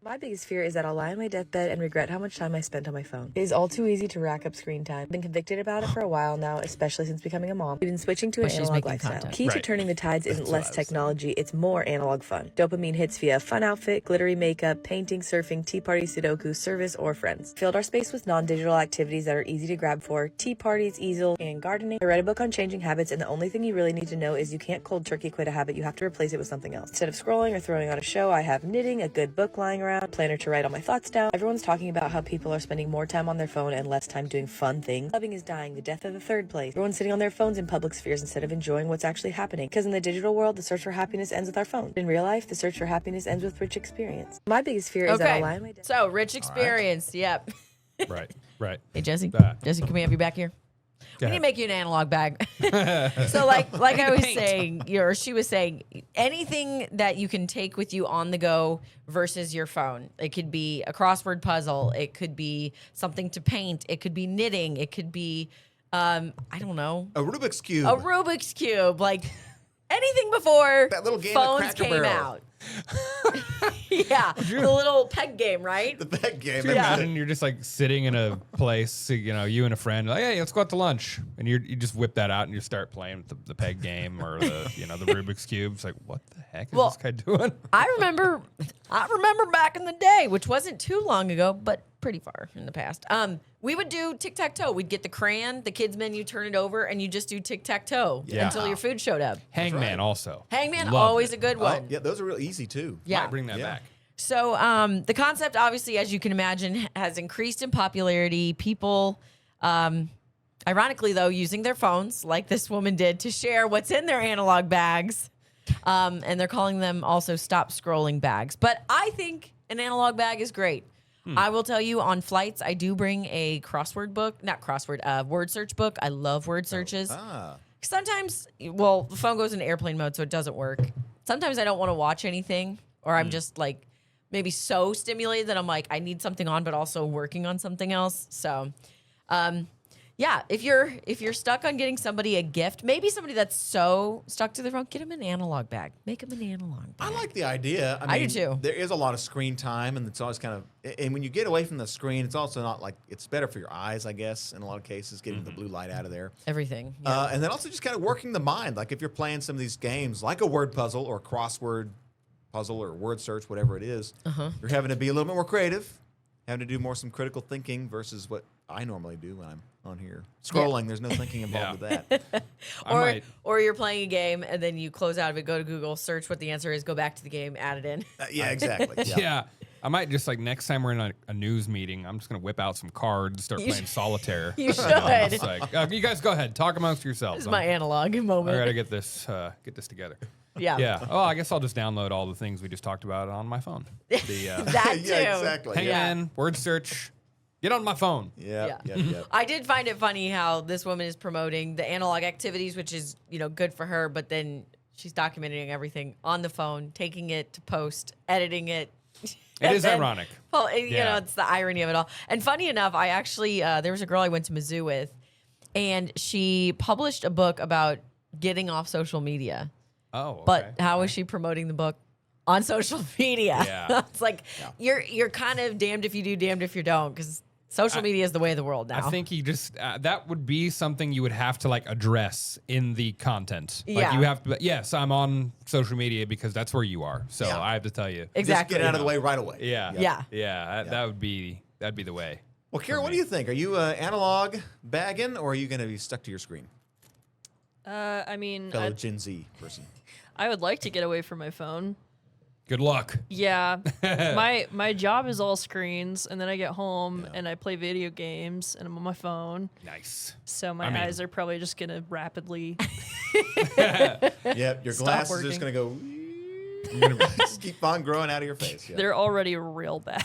Speaker 6: My biggest fear is that I'll lie on my deathbed and regret how much time I spent on my phone. It is all too easy to rack up screen time. I've been convicted about it for a while now, especially since becoming a mom. We've been switching to an
Speaker 3: But she's
Speaker 6: analog
Speaker 3: making
Speaker 6: lifestyle.
Speaker 3: content.
Speaker 6: Key to
Speaker 2: Right.
Speaker 6: turning the tides isn't
Speaker 1: That's
Speaker 6: less
Speaker 1: what I was
Speaker 6: technology, it's more analog fun. Dopamine hits via a fun outfit, glittery makeup, painting, surfing, tea party, Sudoku, service, or friends. Filled our space with non-digital activities that are easy to grab for, tea parties, easel, and gardening. I read a book on changing habits, and the only thing you really need to know is you can't cold turkey quit a habit, you have to replace it with something else. Instead of scrolling or throwing on a show, I have knitting, a good book lying around, a planner to write all my thoughts down. Everyone's talking about how people are spending more time on their phone and less time doing fun things. Loving is dying, the death of the third place. Everyone's sitting on their phones in public spheres instead of enjoying what's actually happening. Because in the digital world, the search for happiness ends with our phone. In real life, the search for happiness ends with rich experience. My biggest fear is that I'll lie on my death.
Speaker 3: So rich experience. Yep.
Speaker 2: Right. Right.
Speaker 3: Hey Jesse.
Speaker 2: Uh,
Speaker 3: Jesse, can we have you back here? We need
Speaker 2: ahead.
Speaker 3: to make you an analog bag. So like I was saying, she was saying, anything that you can take with you on the go versus your phone. It could be a crossword puzzle. It could be something to paint. It could be knitting. It could be, I don't know,
Speaker 1: A Rubik's Cube.
Speaker 3: a Rubik's Cube. Like anything before
Speaker 1: That little game of
Speaker 3: phones
Speaker 1: Cracker
Speaker 3: came
Speaker 1: Barrel.
Speaker 3: out. Yeah, the little peg game, right?
Speaker 1: The bag game.
Speaker 2: Can you imagine you're just like sitting in a place, you and a friend, like, hey, let's go out to lunch, and you just whip that out and you start playing with the peg game or the the Rubik's Cube. It's like, what the heck is
Speaker 3: Well,
Speaker 2: this guy doing?
Speaker 3: I remember back in the day, which wasn't too long ago, but pretty far in the past. We would do tic-tac-toe. We'd get the crayon, the kids menu, turn it over, and you just do tic-tac-toe
Speaker 2: Yeah.
Speaker 3: until your food showed up.
Speaker 2: Hangman
Speaker 1: right.
Speaker 2: also.
Speaker 3: Hangman,
Speaker 2: Loved
Speaker 3: always
Speaker 2: it.
Speaker 3: a good
Speaker 1: Oh,
Speaker 3: one.
Speaker 1: yeah, those are real easy too.
Speaker 3: Yeah.
Speaker 2: Might bring that
Speaker 1: Yeah.
Speaker 2: back.
Speaker 3: So the concept, obviously, as you can imagine, has increased in popularity. People, ironically, though, using their phones, like this woman did, to share what's in their analog bags. And they're calling them also stop scrolling bags. But I think an analog bag is great. I will tell you, on flights, I do bring a word search book. I love word searches.
Speaker 1: Ah.
Speaker 3: Sometimes, well, the phone goes into airplane mode, so it doesn't work. Sometimes I don't want to watch anything, or I'm just like maybe so stimulated that I'm like, I need something on, but also working on something else. So, yeah, if you're stuck on getting somebody a gift, maybe somebody that's so stuck to their phone, get them an analog bag. Make them an analog bag.
Speaker 1: I like the idea.
Speaker 3: I do too.
Speaker 1: There is a lot of screen time, and it's always kind of. And when you get away from the screen, it's also not like it's better for your eyes, I guess. In a lot of cases, getting the blue light out of there,
Speaker 3: Everything.
Speaker 1: and then also just kind of working the mind. Like if you're playing some of these games, like a word puzzle or crossword puzzle or word search, whatever it is, you're having to be a little bit more creative, having to do some critical thinking versus what I normally do when I'm on here scrolling. There's no thinking involved with that.
Speaker 3: Or you're playing a game and then you close out of it, go to Google, search what the answer is, go back to the game, add it in.
Speaker 1: Yeah, exactly.
Speaker 2: Yeah. I might just like next time we're in a news meeting, I'm just gonna whip out some cards, start playing solitaire.
Speaker 3: You should.
Speaker 2: I'm just like, you guys go ahead, talk amongst yourselves.
Speaker 3: This is my analog
Speaker 2: I
Speaker 3: moment.
Speaker 2: gotta get this together.
Speaker 3: Yeah.
Speaker 2: Yeah. Oh, I guess I'll just download all the things we just talked about on my phone. The
Speaker 3: That too.
Speaker 1: Yeah, exactly.
Speaker 2: hang
Speaker 1: Yeah.
Speaker 2: in, word search, get on my phone.
Speaker 1: Yeah.
Speaker 3: Yeah.
Speaker 1: Yeah.
Speaker 3: I did find it funny how this woman is promoting the analog activities, which is, good for her, but then she's documenting everything on the phone, taking it to post, editing it.
Speaker 2: It is ironic.
Speaker 3: Well,
Speaker 2: Yeah.
Speaker 3: it's the irony of it all. And funny enough, I actually, there was a girl I went to Mizzou with, and she published a book about getting off social media.
Speaker 2: Oh, okay.
Speaker 3: But how is she promoting the book on social media?
Speaker 2: Yeah.
Speaker 3: It's like you're kind of damned if you do, damned if you don't, because social media is the way of the world now.
Speaker 2: I think you just that would be something you would have to like address in the content. Like
Speaker 3: Yeah.
Speaker 2: you have to. Yes, I'm on social media because that's where you are. So
Speaker 1: Yeah.
Speaker 2: I have to tell you.
Speaker 1: Just
Speaker 3: exactly.
Speaker 1: get it out of the way right away.
Speaker 2: Yeah.
Speaker 3: Yeah.
Speaker 2: That'd be the way.
Speaker 1: Well, Kara, what do you think? Are you analog bagging, or are you going to be stuck to your screen?
Speaker 4: I mean,
Speaker 1: Fellow Gen Z person.
Speaker 4: I would like to get away from my phone.
Speaker 2: Good luck.
Speaker 4: Yeah, my job is all screens, and then I get home and I play video games, and I'm on my phone.
Speaker 2: Nice.
Speaker 4: So my
Speaker 2: I mean-
Speaker 4: eyes are probably just gonna rapidly.
Speaker 1: Yep, your
Speaker 4: Stop
Speaker 1: glasses are just
Speaker 4: working.
Speaker 1: going to go. Just keep on growing out of your face. Yeah.
Speaker 4: They're already real bad.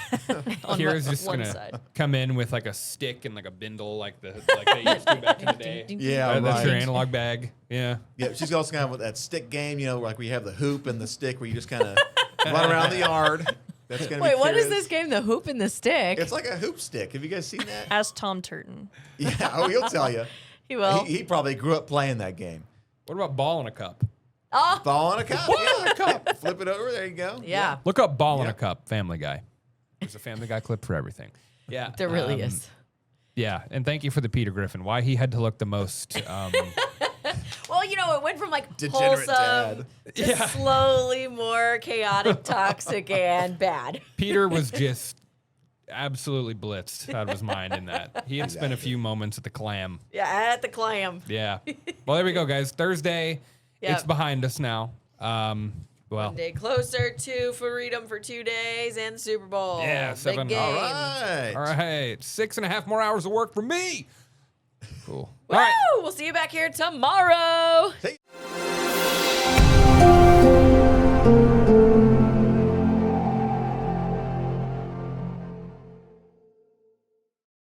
Speaker 4: on
Speaker 2: Kira's
Speaker 4: my-
Speaker 2: just
Speaker 4: one
Speaker 2: gonna
Speaker 4: side.
Speaker 2: come in with like a stick and like a bindle, like they used to back in the day.
Speaker 1: Yeah,
Speaker 2: That's your
Speaker 1: right.
Speaker 2: analog bag. Yeah.
Speaker 1: Yeah, she's also kind of with that stick game, like we have the hoop and the stick where you just kind of run around the yard. That's going to be
Speaker 3: Wait, what is
Speaker 1: Kira's.
Speaker 3: this game? The hoop and the stick?
Speaker 1: It's like a hoop stick. Have you guys seen that?
Speaker 4: Ask Tom Turton.
Speaker 1: Yeah, oh, he'll tell you.
Speaker 3: He will.
Speaker 1: He probably grew up playing that game.
Speaker 2: What about ball in a cup?
Speaker 3: Oh,
Speaker 1: Ball in a cup. Yeah, a cup. Flip it over. There you go.
Speaker 3: yeah.
Speaker 2: Look up ball in
Speaker 1: Yeah.
Speaker 2: a cup. Family Guy. There's a Family Guy clip for everything. Yeah.
Speaker 3: There really is.
Speaker 2: Yeah, and thank you for the Peter Griffin. Why he had to look the most.
Speaker 3: Well, it went from like
Speaker 1: Degenerate
Speaker 3: wholesome
Speaker 1: dad.
Speaker 3: to slowly more chaotic, toxic, and bad.
Speaker 2: Peter was just absolutely blitzed out of his mind in that. He had spent a few moments at the clam.
Speaker 3: Yeah, at the clam.
Speaker 2: Yeah. Well, there we go, guys. Thursday.
Speaker 3: Yep.
Speaker 2: It's behind us now. Well,
Speaker 3: One day closer to freedom for 2 days and the Super Bowl.
Speaker 2: Yeah,
Speaker 3: Big
Speaker 2: 7.
Speaker 3: game.
Speaker 1: All right.
Speaker 2: all right. 6.5 more hours of work for me. Cool.
Speaker 3: Woo!
Speaker 2: All right.
Speaker 3: We'll see you back here tomorrow.
Speaker 1: Hey.